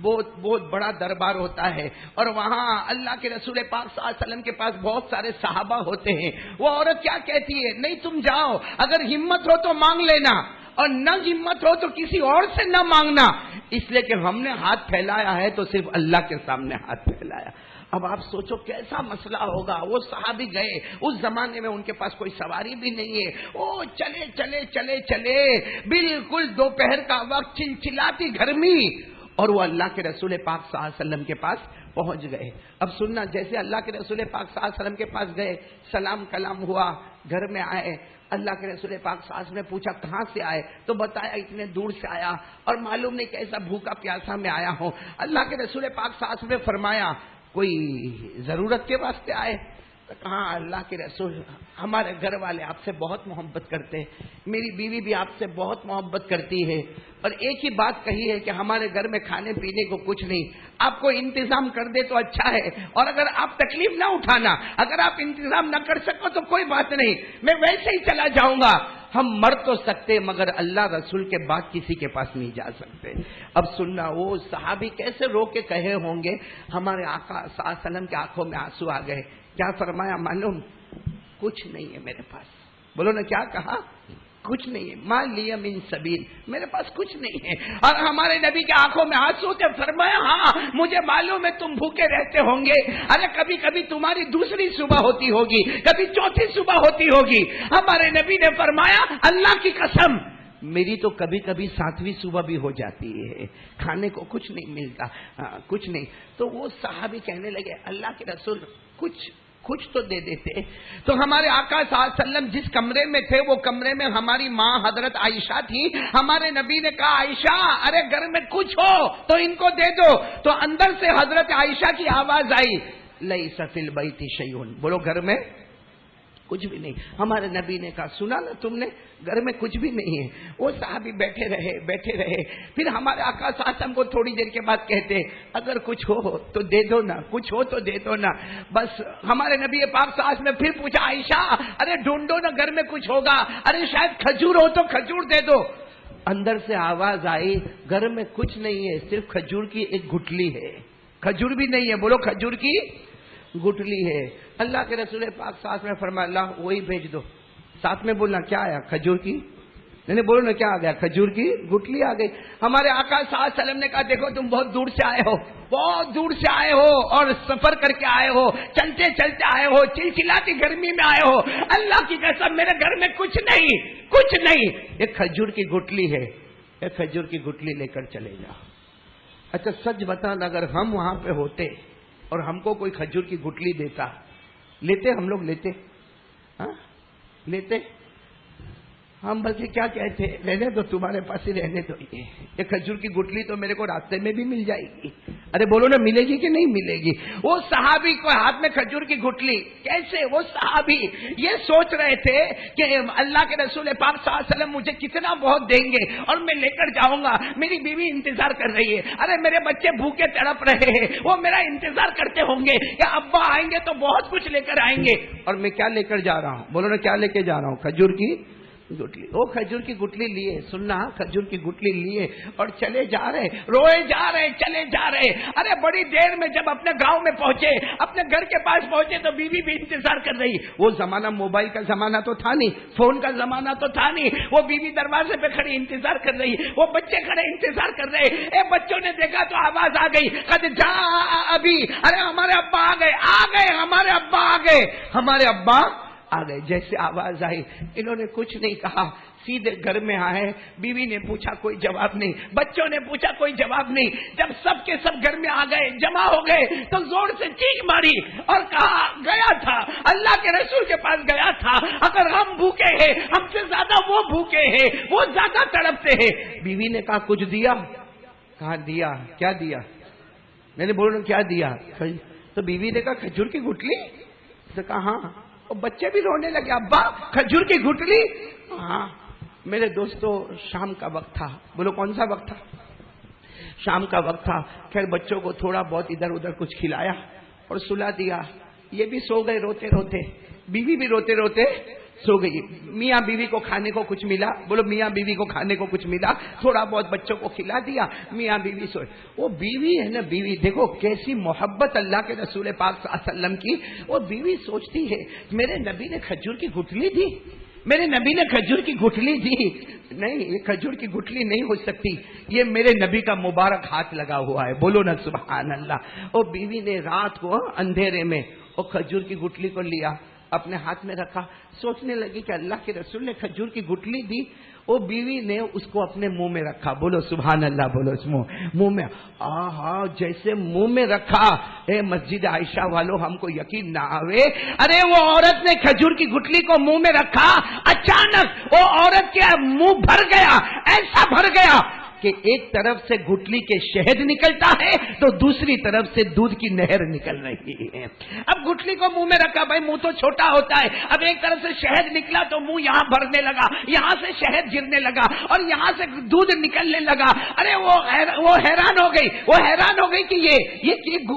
بہت بڑا دربار ہوتا ہے اور وہاں اللہ کے رسول پاک صلی اللہ علیہ وسلم کے پاس بہت سارے صحابہ ہوتے ہیں. وہ عورت کیا کہتی ہے، نہیں تم جاؤ، اگر ہمت ہو تو مانگ لینا، اور نہ ہمت ہو تو کسی اور سے نہ مانگنا، اس لیے کہ ہم نے ہاتھ پھیلایا ہے تو صرف اللہ کے سامنے ہاتھ پھیلایا۔ اب آپ سوچو کیسا مسئلہ ہوگا۔ وہ صحابی گئے، اس زمانے میں ان کے پاس کوئی سواری بھی نہیں ہے، او چلے چلے چلے چلے، بالکل دوپہر کا وقت، چلچلاتی گرمی، اور وہ اللہ کے رسول پاک صلی اللہ علیہ وسلم کے پاس پہنچ گئے۔ اب سننا، جیسے اللہ کے رسول پاک صلی اللہ علیہ وسلم کے پاس گئے، سلام کلام ہوا، گھر میں آئے، اللہ کے رسول پاک صلی اللہ علیہ وسلم نے پوچھا کہاں سے آئے، تو بتایا اتنے دور سے آیا اور معلوم نہیں کیسا بھوکا پیاسا میں آیا ہوں۔ اللہ کے رسول پاک صلی اللہ علیہ وسلم نے فرمایا کوئی ضرورت کے واسطے آئے؟ تو کہا اللہ کے رسول ہمارے گھر والے آپ سے بہت محبت کرتے ہیں، میری بیوی بھی آپ سے بہت محبت کرتی ہے، اور ایک ہی بات کہی ہے کہ ہمارے گھر میں کھانے پینے کو کچھ نہیں، آپ کو انتظام کر دے تو اچھا ہے، اور اگر آپ تکلیف نہ اٹھانا، اگر آپ انتظام نہ کر سکو تو کوئی بات نہیں، میں ویسے ہی چلا جاؤں گا، ہم مر تو سکتے مگر اللہ رسول کے بعد کسی کے پاس نہیں جا سکتے۔ اب سننا، وہ صحابی کیسے رو کے کہے ہوں گے، ہمارے آقا صلی اللہ علیہ وسلم کے آنکھوں میں آنسو آ گئے۔ کیا فرمایا معلوم؟ کچھ نہیں ہے میرے پاس۔ بولو نا کیا کہا؟ کچھ نہیں ہے، ما لی من سبیل، میرے پاس کچھ نہیں ہے۔ اور ہمارے نبی کے آنکھوں میں آنسو تھے، فرمایا ہاں مجھے معلوم ہے تم بھوکے رہتے ہوں گے، ارے کبھی کبھی تمہاری دوسری صبح ہوتی ہوگی، کبھی چوتھی صبح ہوتی ہوگی۔ ہمارے نبی نے فرمایا اللہ کی قسم میری تو کبھی کبھی 7ویں صبح بھی ہو جاتی ہے، کھانے کو کچھ نہیں ملتا، کچھ نہیں۔ تو وہ صحابی کہنے لگے اللہ کے رسول کچھ تو دے دیتے۔ تو ہمارے آقا صلی اللہ علیہ وسلم جس کمرے میں تھے، وہ کمرے میں ہماری ماں حضرت عائشہ تھی۔ ہمارے نبی نے کہا عائشہ ارے گھر میں کچھ ہو تو ان کو دے دو۔ تو اندر سے حضرت عائشہ کی آواز آئی لیس فی البیت شیء، بولو گھر میں کچھ بھی نہیں۔ ہمارے نبی نے کہا سنا نا تم نے، گھر میں کچھ بھی نہیں ہے۔ وہ صحابی بیٹھے رہے۔ پھر ہمارے آقا صلی اللہ علیہ وسلم کو تھوڑی دیر کے بعد کہتے اگر کچھ ہو تو دے دو نا، کچھ ہو تو دے دو نا۔ بس ہمارے نبی پاک صلی اللہ علیہ وسلم نے پھر پوچھا عائشہ ارے ڈھونڈو نا گھر میں کچھ ہوگا، ارے شاید کھجور ہو تو کھجور دے دو۔ اندر سے آواز آئی گھر میں کچھ نہیں ہے، صرف کھجور کی ایک گٹلی ہے۔ کھجور بھی نہیں ہے، بولو کھجور کی گٹلی ہے۔ اللہ کے رسول پاک صلی اللہ علیہ وسلم نے فرمایا اللہ وہی بھیج دو۔ ساتھ میں بولنا کیا آیا؟ کھجور کی، نہیں بولو نا کیا آ گیا؟ کھجور کی گٹلی آ گئی۔ ہمارے آقا صلی اللہ علیہ وسلم نے کہا دیکھو تم بہت دور سے آئے ہو، بہت دور سے آئے ہو اور سفر کر کے آئے ہو، چلتے چلتے آئے ہو، چلچلاتی گرمی میں آئے ہو، اللہ کی قسم میرے گھر میں کچھ نہیں، ایک کھجور کی گٹلی ہے، ایک کھجور کی گٹلی لے کر چلے جاؤ۔ اچھا سچ بتانا اگر ہم وہاں پہ ہوتے اور ہم کو کوئی کھجور کی گٹلی دیتا، لیتے ہم لوگ؟ لیتے ہم بلکہ کیا کہتے رہنے دو تمہارے پاس ہی رہنے دو، یہ کھجور کی گٹلی تو میرے کو راستے میں بھی مل جائے گی۔ ارے بولو نا ملے گی کہ نہیں ملے گی؟ وہ صحابی کو ہاتھ میں کھجور کی گٹلی، کیسے وہ صحابی یہ سوچ رہے تھے کہ اللہ کے رسول پاک صلی اللہ علیہ وسلم مجھے کتنا بہت دیں گے اور میں لے کر جاؤں گا، میری بیوی انتظار کر رہی ہے، ارے میرے بچے بھوکے تڑپ رہے ہیں، وہ میرا انتظار کرتے ہوں گے کہ ابا آئیں گے تو بہت کچھ لے کر آئیں گے، اور میں کیا لے کر جا رہا ہوں؟ بولو نا کیا لے کے جا رہا ہوں؟ کھجور کی گٹلی۔ وہ کھجور کی گٹلی لیے، سننا کھجور کی گٹلی لیے اور چلے جا رہے، روئے جا رہے، چلے جا رہے۔ ارے بڑی دیر میں جب اپنے گاؤں میں پہنچے، اپنے گھر کے پاس پہنچے تو بیوی بھی انتظار کر رہی۔ وہ زمانہ موبائل کا زمانہ تو تھا نہیں، فون کا زمانہ تو تھا نہیں، وہ بیوی دروازے پہ کھڑی انتظار کر رہی، وہ بچے کھڑے انتظار کر رہے۔ بچوں نے دیکھا تو آواز آ گئی قد جاء ابی، ارے ہمارے ابا آ گئے، ہمارے ابا آ گئے۔ جیسے آواز آئی انہوں نے کچھ نہیں کہا، سیدھے گھر میں آئے، بیوی نے پوچھا کوئی جواب نہیں، بچوں نے پوچھا کوئی جواب نہیں۔ جب سب کے سب گھر میں آ گئے، جمع ہو گئے تو زور سے چیخ ماری اور کہا گیا تھا اللہ کے رسول کے پاس گیا تھا، اگر ہم بھوکے ہیں ہم سے زیادہ وہ بھوکے ہیں، وہ زیادہ تڑپتے ہیں۔ بیوی نے کہا کچھ دیا؟ کہا دیا۔ کیا دیا؟ میں نے بولا کیا دیا؟ تو بیوی نے کہا کھجور کی گٹلی۔ تو کہا ہاں۔ اور بچے بھی رونے لگے ابا کھجور کی گٹلی؟ ہاں۔ میرے دوستو شام کا وقت تھا، بولو کون سا وقت تھا؟ شام کا وقت تھا۔ خیر بچوں کو تھوڑا بہت ادھر ادھر کچھ کھلایا اور سلا دیا، یہ بھی سو گئے روتے روتے، بیوی بھی روتے روتے سو گئی۔ میاں بیوی کو کھانے کو کچھ ملا، بولو میاں بیوی کو کھانے کو کچھ ملا، تھوڑا بہت بچوں کو کھلا دیا، میاں بیوی سوئے۔ وہ بیوی ہے نا، بیوی دیکھو کیسی محبت اللہ کے رسول پاک صلی اللہ علیہ وسلم کی۔ وہ بیوی سوچتی ہے میرے نبی نے کھجور کی گٹلی دی، میرے نبی نے کھجور کی گٹھلی دی. نہیں, یہ کھجور کی گٹھلی نہیں ہو سکتی, یہ میرے نبی کا مبارک ہاتھ لگا ہوا ہے. بولو نا سبحان اللہ. اور بیوی نے رات کو اندھیرے میں وہ کھجور کی گٹھلی کو لیا, اپنے ہاتھ میں رکھا, سوچنے لگی کہ اللہ کے رسول نے کھجور کی گٹھلی دی. وہ بیوی نے اس کو اپنے منہ میں رکھا. بولو سبحان اللہ, بولو اس منہ میں. جیسے منہ میں رکھا, اے مسجد عائشہ والوں ہم کو یقین نہ آوے, ارے وہ عورت نے کھجور کی گٹھلی کو منہ میں رکھا, اچانک وہ عورت کے منہ بھر گیا, ایسا بھر گیا کہ ایک طرف سے گٹھلی کے شہد نکلتا ہے تو دوسری طرف سے دودھ کی نہر نکل رہی ہے. اب گٹھلی کو منہ میں رکھا, بھائی منہ تو چھوٹا ہوتا ہے, اب ایک طرف سے شہد نکلا تو منہ یہاں بھرنے لگا, یہاں سے شہد گرنے لگا اور یہاں سے دودھ نکلنے لگا. ارے وہ حیران ہو گئی کہ یہ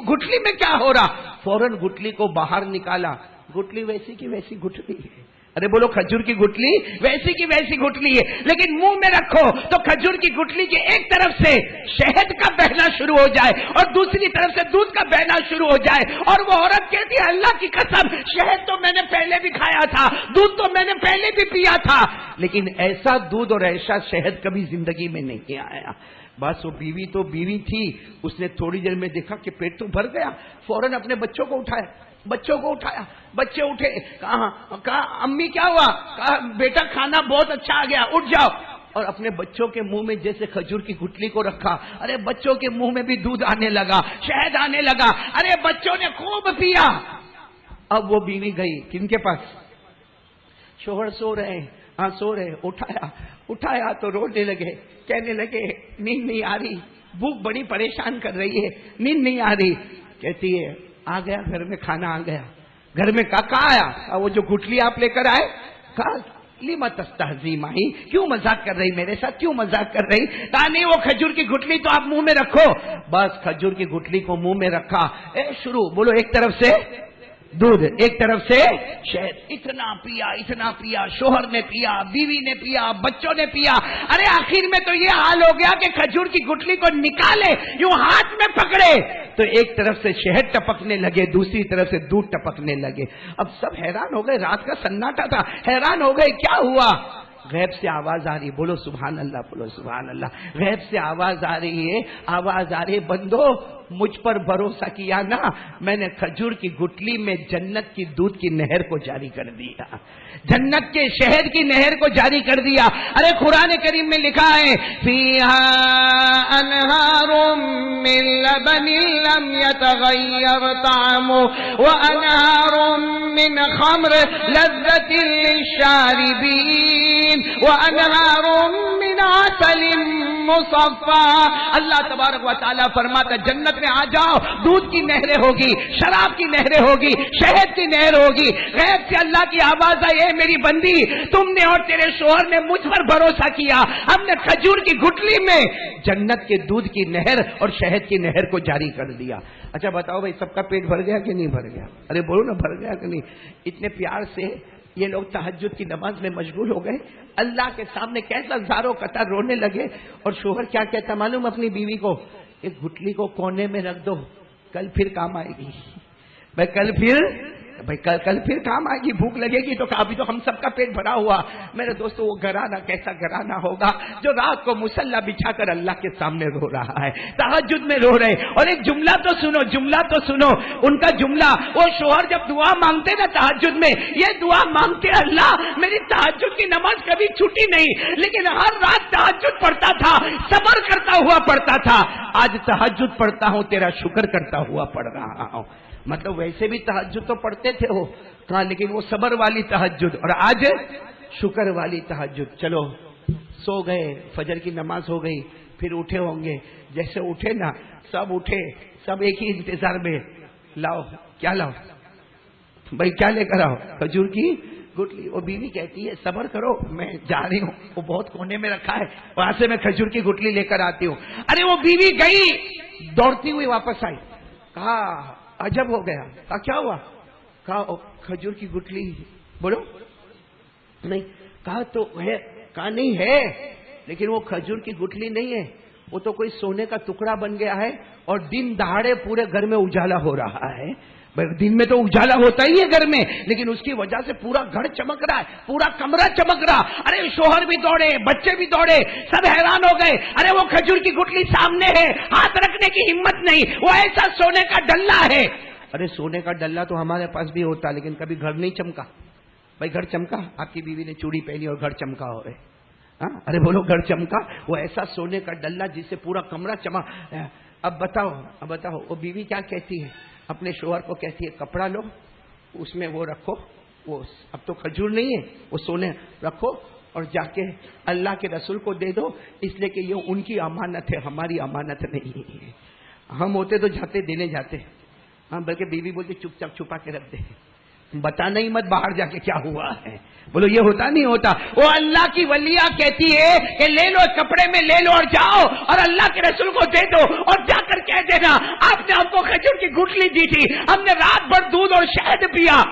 گٹھلی میں کیا ہو رہا. فوراً گٹھلی کو باہر نکالا. گٹھلی ویسی کی ویسی گٹھلی ہے. ارے بولو, کھجور کی گٹھلی ویسی کی ویسی گٹھلی ہے, لیکن منہ میں رکھو تو کھجور کی گٹھلی کے ایک طرف سے شہد کا بہنا شروع ہو جائے اور دوسری طرف سے دودھ کا بہنا شروع ہو جائے. اور وہ عورت کہتی ہے اللہ کی قسم, شہد تو میں نے پہلے بھی کھایا تھا, دودھ تو میں نے پہلے بھی پیا تھا, لیکن ایسا دودھ اور ایسا شہد کبھی زندگی میں نہیں آیا. بس وہ بیوی تو بیوی تھی, اس نے تھوڑی دیر میں دیکھا کہ پیٹ تو بھر گیا, فوراً اپنے بچوں کو اٹھایا. بچے اٹھے, کہا امی کیا ہوا, کہا بیٹا کھانا بہت اچھا آ گیا, اٹھ جاؤ. اور اپنے بچوں کے منہ میں جیسے کھجور کی گٹھلی کو رکھا, ارے بچوں کے منہ میں بھی دودھ آنے لگا, شہد آنے لگا, ارے بچوں نے خوب پیا. اب وہ بیوی گئی کن کے پاس, شوہر سو رہے, اٹھایا تو رونے لگے, کہنے لگے نیند نہیں آ رہی, بھوک بڑی پریشان کر رہی ہے, نیند نہیں آ رہی. کہتی ہے آ گیا گھر میں کھانا آ گیا. گھر میں کہاں آیا, وہ جو گٹھلی آپ لے کر آئے. کہا لما تستہزی ماہی, کیوں مذاق کر رہی میرے ساتھ, کیوں مذاق کر رہی. کہا نہیں, وہ کھجور کی گٹھلی تو آپ منہ میں رکھو. بس کھجور کی گٹھلی کو منہ میں رکھا, شروع. بولو, ایک طرف سے دودھ, ایک طرف سے شہد. اتنا پیا, شوہر نے پیا, بیوی نے پیا, بچوں نے پیا. ارے آخر میں تو یہ حال ہو گیا کہ کھجور کی گٹھلی کو نکالے, یوں ہاتھ میں پکڑے تو ایک طرف سے شہد ٹپکنے لگے, دوسری طرف سے دودھ ٹپکنے لگے. اب سب حیران ہو گئے, رات کا سناٹا تھا, حیران ہو گئے کیا ہوا. غیب سے آواز آ رہی, بولو سبحان اللہ, بولو سبحان اللہ. غیب سے آواز آ رہی ہے, بندو مجھ پر بھروسہ کیا نا, میں نے کھجور کی گٹھلی میں جنت کی دودھ کی نہر کو جاری کر دیا, جنت کے شہد کی نہر کو جاری کر دیا. ارے قرآن کریم میں لکھا ہے فیہا انہار من لبن لم یتغیر طعمه وانہار من خمر لذت للشاربین وانہار من عسل مصفا. اللہ تبارک و تعالیٰ فرماتا جنت میں آ جاؤ, دودھ کی نہریں ہوگی, شراب کی نہریں ہوگی, شہد کی نہر ہوگی. غیب سے اللہ کی آواز آئی, اے میری بندی, تم نے اور تیرے شوہر نے مجھ پر بھروسہ کیا, ہم نے کھجور کی گٹھلی میں جنت کے دودھ کی نہر اور شہد کی نہر کو جاری کر دیا. اچھا بتاؤ بھائی, سب کا پیٹ بھر گیا کہ نہیں بھر گیا. ارے بولو نا, بھر گیا کہ نہیں. اتنے پیار سے یہ لوگ تہجد کی نماز میں مشغول ہو گئے, اللہ کے سامنے کیسا زارو قطار رونے لگے. اور شوہر کیا کہتا معلوم اپنی بیوی کو, ایک گٹھلی کو کونے میں رکھ دو, کل پھر کام آئے گی. کل پھر کام آئے گی, بھوک لگے گی تو ابھی تو ہم سب کا پیٹ بھرا ہوا. میرے دوستو, وہ گھرانہ کیسا گھرانہ ہوگا جو رات کو مصلی بچھا کر اللہ کے سامنے رو رہا ہے, تہجد میں رو رہے. اور ایک جملہ تو سنو, ان کا جملہ, وہ شوہر جب دعا مانگتے نا تہجد میں, یہ دعا مانگتے, اللہ میری تہجد کی نماز کبھی چھوٹی نہیں, لیکن ہر رات تہجد پڑھتا تھا, صبر کرتا ہوا پڑھتا تھا. آج تہجد پڑھتا ہوں, تیرا شکر کرتا ہوا پڑھ رہا ہوں. مطلب ویسے بھی تہجد تو پڑھتے تھے وہ, کہاں, لیکن وہ صبر والی تہجد, اور آج شکر والی تہجد. چلو سو گئے, فجر کی نماز ہو گئی, پھر اٹھے ہوں گے. جیسے اٹھے نا, سب اٹھے, سب ایک ہی انتظار میں, لاؤ کیا لاؤ بھائی, کیا لے کر آؤ, کھجور کی گٹھلی. وہ بیوی کہتی ہے صبر کرو, میں جا رہی ہوں, وہ بہت کونے میں رکھا ہے, وہاں سے میں کھجور کی گٹھلی لے کر آتی ہوں. ارے وہ بیوی گئی, دوڑتی ہوئی واپس آئی, کہا عجب ہو گیا. کہا کیا ہوا, کہا کھجور کی گٹھلی. بولو نہیں, کہا تو ہے, کہا نہیں ہے, لیکن وہ کھجور کی گٹھلی نہیں ہے, وہ تو کوئی سونے کا ٹکڑا بن گیا ہے اور دن دہاڑے پورے گھر میں اجالا ہو رہا ہے. دن میں تو اجالا ہوتا ہی ہے گھر میں، لیکن اس کی وجہ سے پورا گھر چمک رہا ہے، پورا کمرہ چمک رہا. ارے شوہر بھی دوڑے، بچے بھی دوڑے، سب حیران ہو گئے. ارے وہ کھجور کی گٹلی سامنے ہے، ہاتھ رکھنے کی ہمت نہیں، وہ ایسا سونے کا ڈلہ ہے. ارے سونے کا ڈلہ تو ہمارے پاس بھی ہوتا، لیکن کبھی گھر نہیں چمکا. بھائی گھر چمکا؟ آپ کی بیوی نے چوڑی پہنی اور گھر چمکا ہو رہے؟ ارے بولو گھر چمکا. وہ ایسا سونے کا ڈلہ جس سے پورا کمرہ چمک. اب بتاؤ وہ بیوی کیا کہتی ہے؟ اپنے شوہر کو کہتی ہے کپڑا لو، اس میں وہ رکھو، وہ اب تو کھجور نہیں ہے، وہ سونے رکھو اور جا کے اللہ کے رسول کو دے دو، اس لیے کہ یہ ان کی امانت ہے، ہماری امانت نہیں ہے. ہم ہوتے تو دینے جاتے، بلکہ بیوی بولتی چپ چاپ چھپا کے رکھ دے، بتانا ہی مت باہر جا کے کیا ہوا ہے. بولو یہ ہوتا نہیں ہوتا. وہ اللہ کی ولیہ کہتی ہے کہ لے لو، کپڑے میں لے لو اور جاؤ اور اللہ کے رسول کو دے دو اور جا کر کہہ دینا آپ نے ہم کو کھجور کی گٹلی دی تھی، ہم نے رات بھر دودھ اور شہد پیا،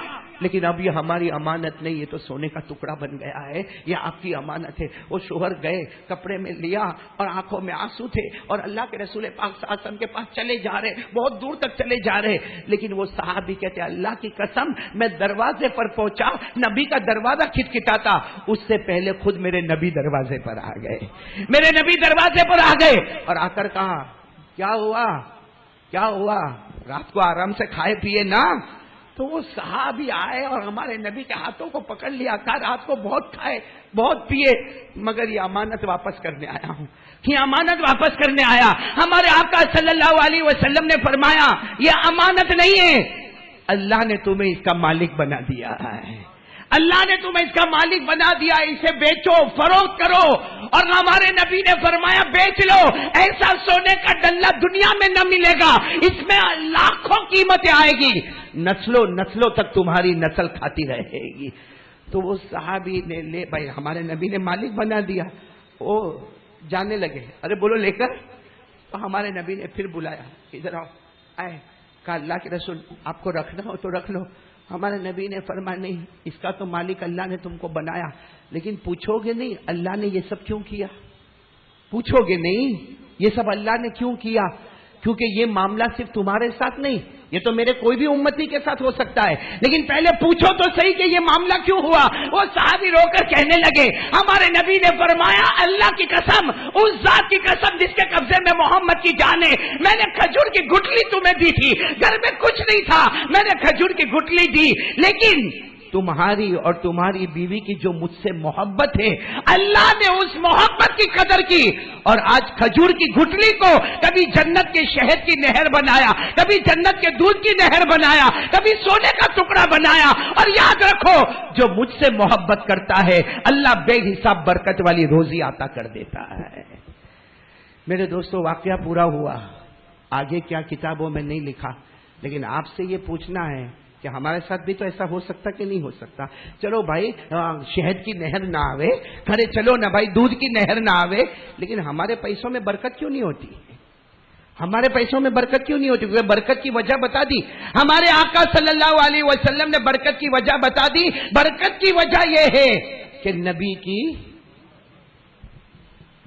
لیکن اب یہ ہماری امانت نہیں، یہ تو سونے کا ٹکڑا بن گیا ہے، یہ آپ کی امانت ہے. وہ شوہر گئے، کپڑے میں لیا اور آنکھوں میں آنسو تھے اور اللہ کے رسول پاک صلی اللہ علیہ وسلم کے پاس چلے جا رہے، بہت دور تک چلے جا رہے. لیکن وہ صحابی کہتے اللہ کی قسم میں دروازے پر پہنچا، نبی کا دروازہ کھٹکھٹاتا، اس سے پہلے خود میرے نبی دروازے پر آ گئے، میرے نبی دروازے پر آ گئے اور آ کر کہا کیا ہوا رات کو آرام سے کھائے پیے نا؟ تو وہ صحابی آئے اور ہمارے نبی کے ہاتھوں کو پکڑ لیا، کہا رات کو بہت کھائے بہت پیے، مگر یہ امانت واپس کرنے آیا ہوں، یہ امانت واپس کرنے آیا. ہمارے آقا صلی اللہ علیہ وسلم نے فرمایا یہ امانت نہیں ہے، اللہ نے تمہیں اس کا مالک بنا دیا ہے، اللہ نے تمہیں اس کا مالک بنا دیا، اسے بیچو، فروخت کرو. اور ہمارے نبی نے فرمایا بیچ لو، ایسا سونے کا ڈلہ دنیا میں نہ ملے گا، اس میں لاکھوں قیمتیں آئے گی، نسلوں تک تمہاری نسل کھاتی رہے گی. تو وہ صحابی نے لے بھائی ہمارے نبی نے مالک بنا دیا، وہ جانے لگے. ارے بولو لے کر. تو ہمارے نبی نے پھر بلایا، ادھر آؤ. آئے، کہا اللہ کے رسول آپ کو رکھنا ہو تو رکھ لو. ہمارے نبی نے فرمایا نہیں، اس کا تو مالک اللہ نے تم کو بنایا، لیکن پوچھو گے نہیں اللہ نے یہ سب کیوں کیا؟ پوچھو گے نہیں یہ سب اللہ نے کیوں کیا؟ کیونکہ یہ معاملہ صرف تمہارے ساتھ نہیں، یہ تو میرے کوئی بھی امتی کے ساتھ ہو سکتا ہے، لیکن پہلے پوچھو تو صحیح کہ یہ معاملہ کیوں ہوا. وہ صحابی رو کر کہنے لگے ہمارے نبی نے فرمایا اللہ کی قسم، اس ذات کی قسم جس کے قبضے میں محمد کی جان ہے، میں نے کھجور کی گٹلی تمہیں دی تھی، گھر میں کچھ نہیں تھا، میں نے کھجور کی گٹلی دی، لیکن تمہاری اور تمہاری بیوی کی جو مجھ سے محبت ہے، اللہ نے اس محبت کی قدر کی اور آج کھجور کی گٹلی کو کبھی جنت کے شہد کی نہر بنایا، کبھی جنت کے دودھ کی نہر بنایا، کبھی سونے کا ٹکڑا بنایا. اور یاد رکھو جو مجھ سے محبت کرتا ہے اللہ بے حساب برکت والی روزی عطا کر دیتا ہے. میرے دوستو واقعہ پورا ہوا، آگے کیا کتابوں میں نہیں لکھا، لیکن آپ سے یہ پوچھنا ہے کہ ہمارے ساتھ بھی تو ایسا ہو سکتا کہ نہیں ہو سکتا؟ چلو بھائی شہد کی نہر نہ آوے، کھڑے چلو نہ بھائی دودھ کی نہر نہ آوے، لیکن ہمارے پیسوں میں برکت کیوں نہیں ہوتی؟ ہمارے پیسوں میں برکت کیوں نہیں ہوتی؟ کیونکہ برکت کی وجہ بتا دی ہمارے آقا صلی اللہ علیہ وسلم نے، برکت کی وجہ بتا دی. برکت کی وجہ یہ ہے کہ نبی کی،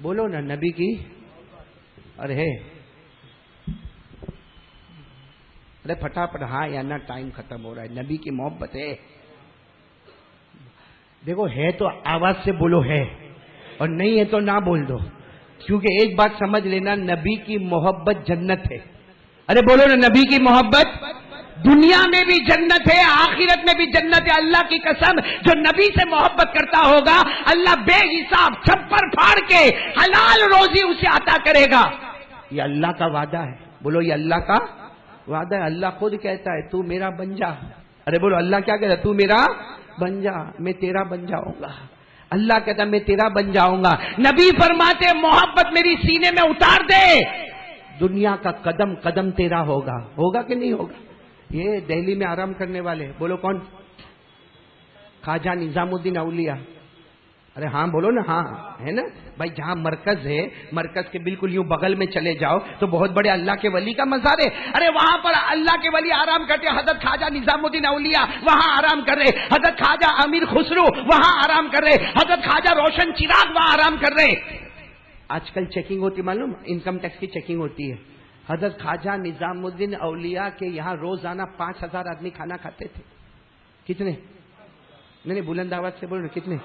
بولو نا نبی کی، ارے پھٹافٹ ہاں یا نہ، ٹائم ختم ہو رہا ہے. نبی کی محبت ہے، دیکھو ہے تو آواز سے بولو ہے، اور نہیں ہے تو نہ بول دو، کیونکہ ایک بات سمجھ لینا نبی کی محبت جنت ہے. ارے بولو نا نبی کی محبت دنیا میں بھی جنت ہے، آخرت میں بھی جنت ہے. اللہ کی قسم جو نبی سے محبت کرتا ہوگا اللہ بے حساب چھپر پھاڑ کے حلال روزی اسے عطا کرے گا. یہ اللہ کا وعدہ ہے. بولو یہ اللہ کا وعدہ ہے. اللہ خود کہتا ہے تو میرا بن جا. ارے بولو اللہ کیا کہتا ہے؟ تو میرا بن جا، میں تیرا بن جاؤں گا. اللہ کہتا ہے میں تیرا بن جاؤں گا. نبی فرماتے محبت میری سینے میں اتار دے، دنیا کا قدم قدم تیرا ہوگا. ہوگا کہ نہیں ہوگا؟ یہ دہلی میں آرام کرنے والے بولو کون؟ خواجہ نظام الدین اولیاء. ارے ہاں بولو نا، ہاں ہے نا بھائی. جہاں مرکز ہے، مرکز کے بالکل یوں بغل میں چلے جاؤ تو بہت بڑے اللہ کے ولی کا مزار ہے. ارے وہاں پر اللہ کے ولی آرام کرتے، حضرت خواجہ نظام الدین اولیاء وہاں آرام کر رہے، حضرت خواجہ امیر خسرو وہاں آرام کر رہے، حضرت خواجہ روشن چراغ وہاں آرام کر رہے. آج کل چیکنگ ہوتی معلوم، انکم ٹیکس کی چیکنگ ہوتی ہے. حضرت خواجہ نظام الدین اولیاء کے یہاں روزانہ 5000 آدمی کھانا کھاتے تھے. کتنے؟ نہیں بلند آواز سے بول رہے کتنے؟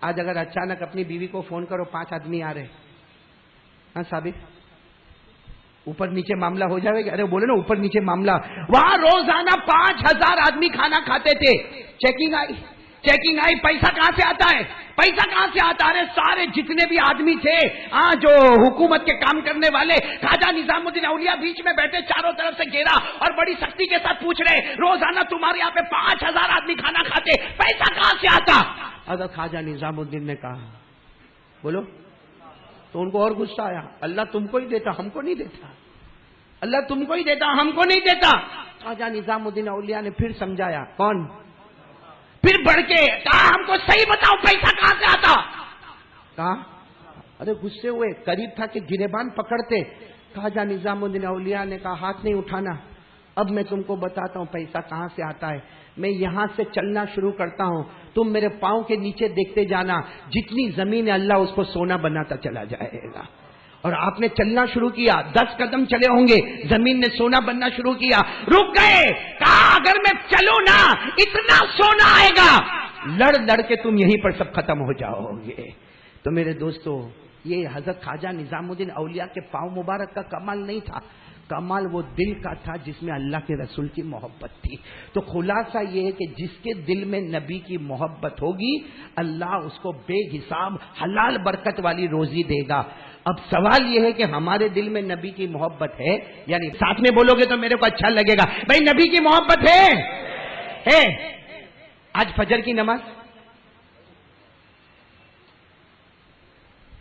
آج اگر اچانک اپنی بیوی کو فون کرو 5 آدمی آ رہے, ہاں ثابت اوپر نیچے معاملہ ہو جائے گا. ارے بولے نا اوپر نیچے معاملہ. وہاں روزانہ 5000 آدمی کھانا کھاتے تھے. چیکنگ آئی, پیسہ کہاں سے آتا ہے؟ پیسہ کہاں سے آتا ہے؟ سارے جتنے بھی آدمی تھے جو حکومت کے کام کرنے والے, خواجہ نظام الدین اولیاء بیچ میں بیٹھے, چاروں طرف سے گھیرا اور بڑی سختی کے ساتھ پوچھ رہے, روزانہ تمہارے یہاں پہ 5000 آدمی کھانا کھاتے, پیسہ کہاں سے آتا؟ حضرت خواجہ نظام الدین نے کہا بولو. تو ان کو اور غصہ آیا, اللہ تم کو ہی دیتا ہم کو نہیں دیتا, اللہ تم کو ہی دیتا ہم کو نہیں دیتا. خواجہ نظام الدین اولیاء نے پھر سمجھایا. کون؟ پھر بڑھ کے کہا ہم کو صحیح بتاؤ پیسہ کہاں سے آتا. کہا ارے غصے ہوئے, قریب تھا کہ گریبان پکڑتے. خواجہ نظام الدین اولیاء نے کہا ہاتھ نہیں اٹھانا, اب میں تم کو بتاتا ہوں پیسہ کہاں سے آتا ہے. میں یہاں سے چلنا شروع کرتا ہوں, تم میرے پاؤں کے نیچے دیکھتے جانا, جتنی زمین ہے اللہ اس کو سونا بناتا چلا جائے گا. اور آپ نے چلنا شروع کیا, 10 قدم چلے ہوں گے, زمین نے سونا بننا شروع کیا. رک گئے, کہا اگر میں چلوں نا اتنا سونا آئے گا, لڑ کے تم یہیں پر سب ختم ہو جاؤ گے. تو میرے دوستو, یہ حضرت خواجہ نظام الدین اولیاء کے پاؤں مبارک کا کمال نہیں تھا, کمال وہ دل کا تھا جس میں اللہ کے رسول کی محبت تھی. تو خلاصہ یہ ہے کہ جس کے دل میں نبی کی محبت ہوگی اللہ اس کو بے حساب حلال برکت والی روزی دے گا. اب سوال یہ ہے کہ ہمارے دل میں نبی کی محبت ہے, یعنی ساتھ میں بولو گے تو میرے کو اچھا لگے گا. بھائی نبی کی محبت ہے. آج فجر کی نماز,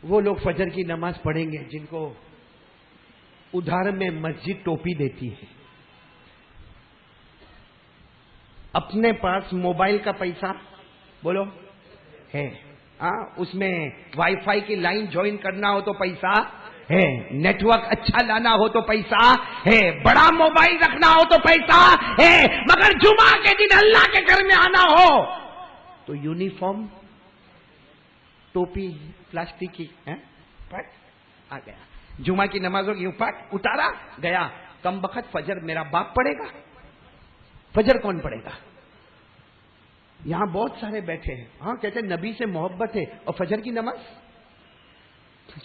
وہ لوگ فجر کی نماز پڑھیں گے جن کو ادھار میں مسجد ٹوپی دیتی ہے, اپنے پاس موبائل کا پیسہ بولو ہے, اس میں وائی فائی کی لائن جوائن کرنا ہو تو پیسہ ہے, نیٹ ورک اچھا لانا ہو تو پیسہ ہے, بڑا موبائل رکھنا ہو تو پیسہ ہے, مگر جمعہ کے دن اللہ کے گھر میں آنا ہو تو یونیفارم ٹوپی پلاسٹک کی آ گیا. جمعہ کی نماز ہوگی, اتارا گیا. کم بخت فجر میرا باپ پڑھے گا, فجر کون پڑھے گا؟ یہاں بہت سارے بیٹھے ہیں, ہاں کہتے ہیں نبی سے محبت ہے, اور فجر کی نماز,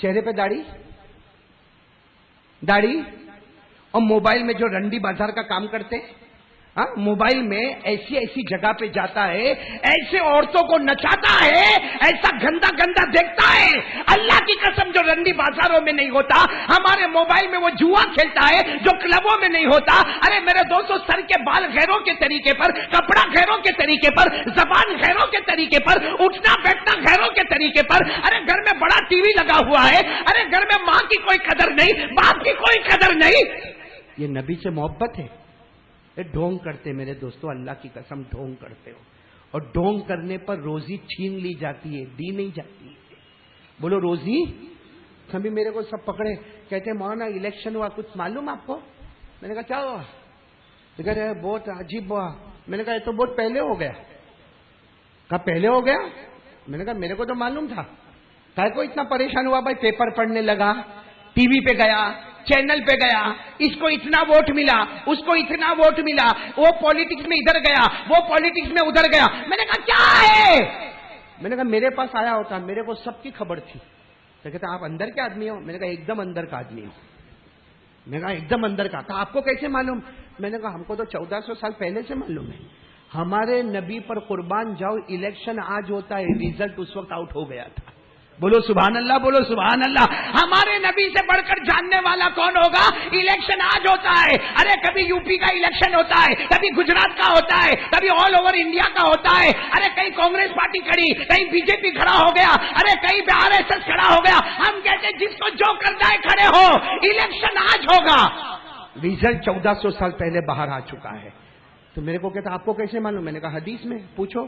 چہرے پہ داڑھی, اور موبائل میں جو رنڈی بازار کا کام کرتے ہیں, موبائل میں ایسی جگہ پہ جاتا ہے, ایسے عورتوں کو نچاتا ہے, ایسا گندا دیکھتا ہے. اللہ کی قسم جو رنڈی بازاروں میں نہیں ہوتا, ہمارے موبائل میں وہ جوا کھیلتا ہے جو کلبوں میں نہیں ہوتا. ارے میرے دوستوں, سر کے بال غیروں کے طریقے پر, کپڑا غیروں کے طریقے پر, زبان غیروں کے طریقے پر, اٹھنا بیٹھنا غیروں کے طریقے پر. ارے گھر میں بڑا ٹی وی لگا ہوا ہے, ارے گھر میں ماں کی کوئی قدر نہیں, باپ کی کوئی قدر نہیں. یہ نبی سے محبت ہے؟ ڈھونگ کرتے میرے دوستو, اللہ کی قسم ڈھونگ کرتے ہو, اور ڈھونگ کرنے پر روزی چھین لی جاتی ہے, دی نہیں جاتی. بولو روزی. کبھی میرے کو سب پکڑے, کہتے مولانا الیکشن ہوا, کچھ معلوم آپ کو؟ میں نے کہا کیا ہوا؟ کہہ رہے بہت عجیب ہوا. میں نے کہا یہ تو بہت پہلے ہو گیا. کہا پہلے ہو گیا؟ میں نے کہا میرے کو تو معلوم تھا. کہا کو اتنا پریشان ہوا؟ بھائی پیپر پڑھنے لگا, ٹی وی پہ گیا, چینل پہ گیا, اس کو اتنا ووٹ ملا, اس کو اتنا ووٹ ملا, وہ پالیٹکس میں ادھر گیا, وہ پالیٹکس میں ادھر گیا. میں نے کہا کیا ہے؟ میں نے کہا میرے پاس آیا ہوتا, میرے کو سب کی خبر تھی. تو کہتا آپ اندر کے آدمی ہو؟ میں نے کہا ایک دم اندر کا آدمی ہوں. میں نے کہا ایک دم اندر کا. کہا آپ کو کیسے معلوم؟ میں نے کہا ہم کو تو 1400 سال پہلے سے معلوم ہے. ہمارے نبی پر قربان جاؤ, الیکشن آج ہوتا ہے, ریزلٹ اس وقت آؤٹ ہو گیا تھا. بولو سبحان اللہ, بولو سبحان اللہ. ہمارے نبی سے بڑھ کر جاننے والا کون ہوگا؟ الیکشن آج ہوتا ہے. ارے کبھی یو پی کا الیکشن ہوتا ہے, کبھی گجرات کا ہوتا ہے, کبھی آل اوور انڈیا کا ہوتا ہے. ارے کہیں کانگریس پارٹی کھڑی, کہیں بی جے پی کھڑا ہو گیا, ارے کہیں RSS کھڑا ہو گیا. ہم کہتے ہیں جس کو جو کرنا ہے کھڑے ہو, الیکشن آج ہوگا. ریزلٹ 1400 سال پہلے باہر آ چکا ہے. تو میرے کو کہتا آپ کو کیسے معلوم؟ میں نے کہا حدیث میں پوچھو.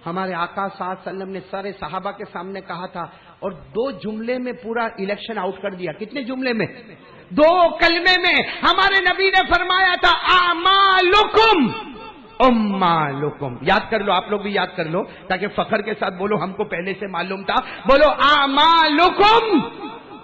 ہمارے آقا صلی اللہ علیہ وسلم نے سارے صحابہ کے سامنے کہا تھا, اور 2 جملے میں پورا الیکشن آؤٹ کر دیا. کتنے جملے میں؟ 2 کلمے میں. ہمارے نبی نے فرمایا تھا اعمالکم امالکم. یاد کر لو, آپ لوگ بھی یاد کر لو تاکہ فخر کے ساتھ بولو ہم کو پہلے سے معلوم تھا. بولو اعمالکم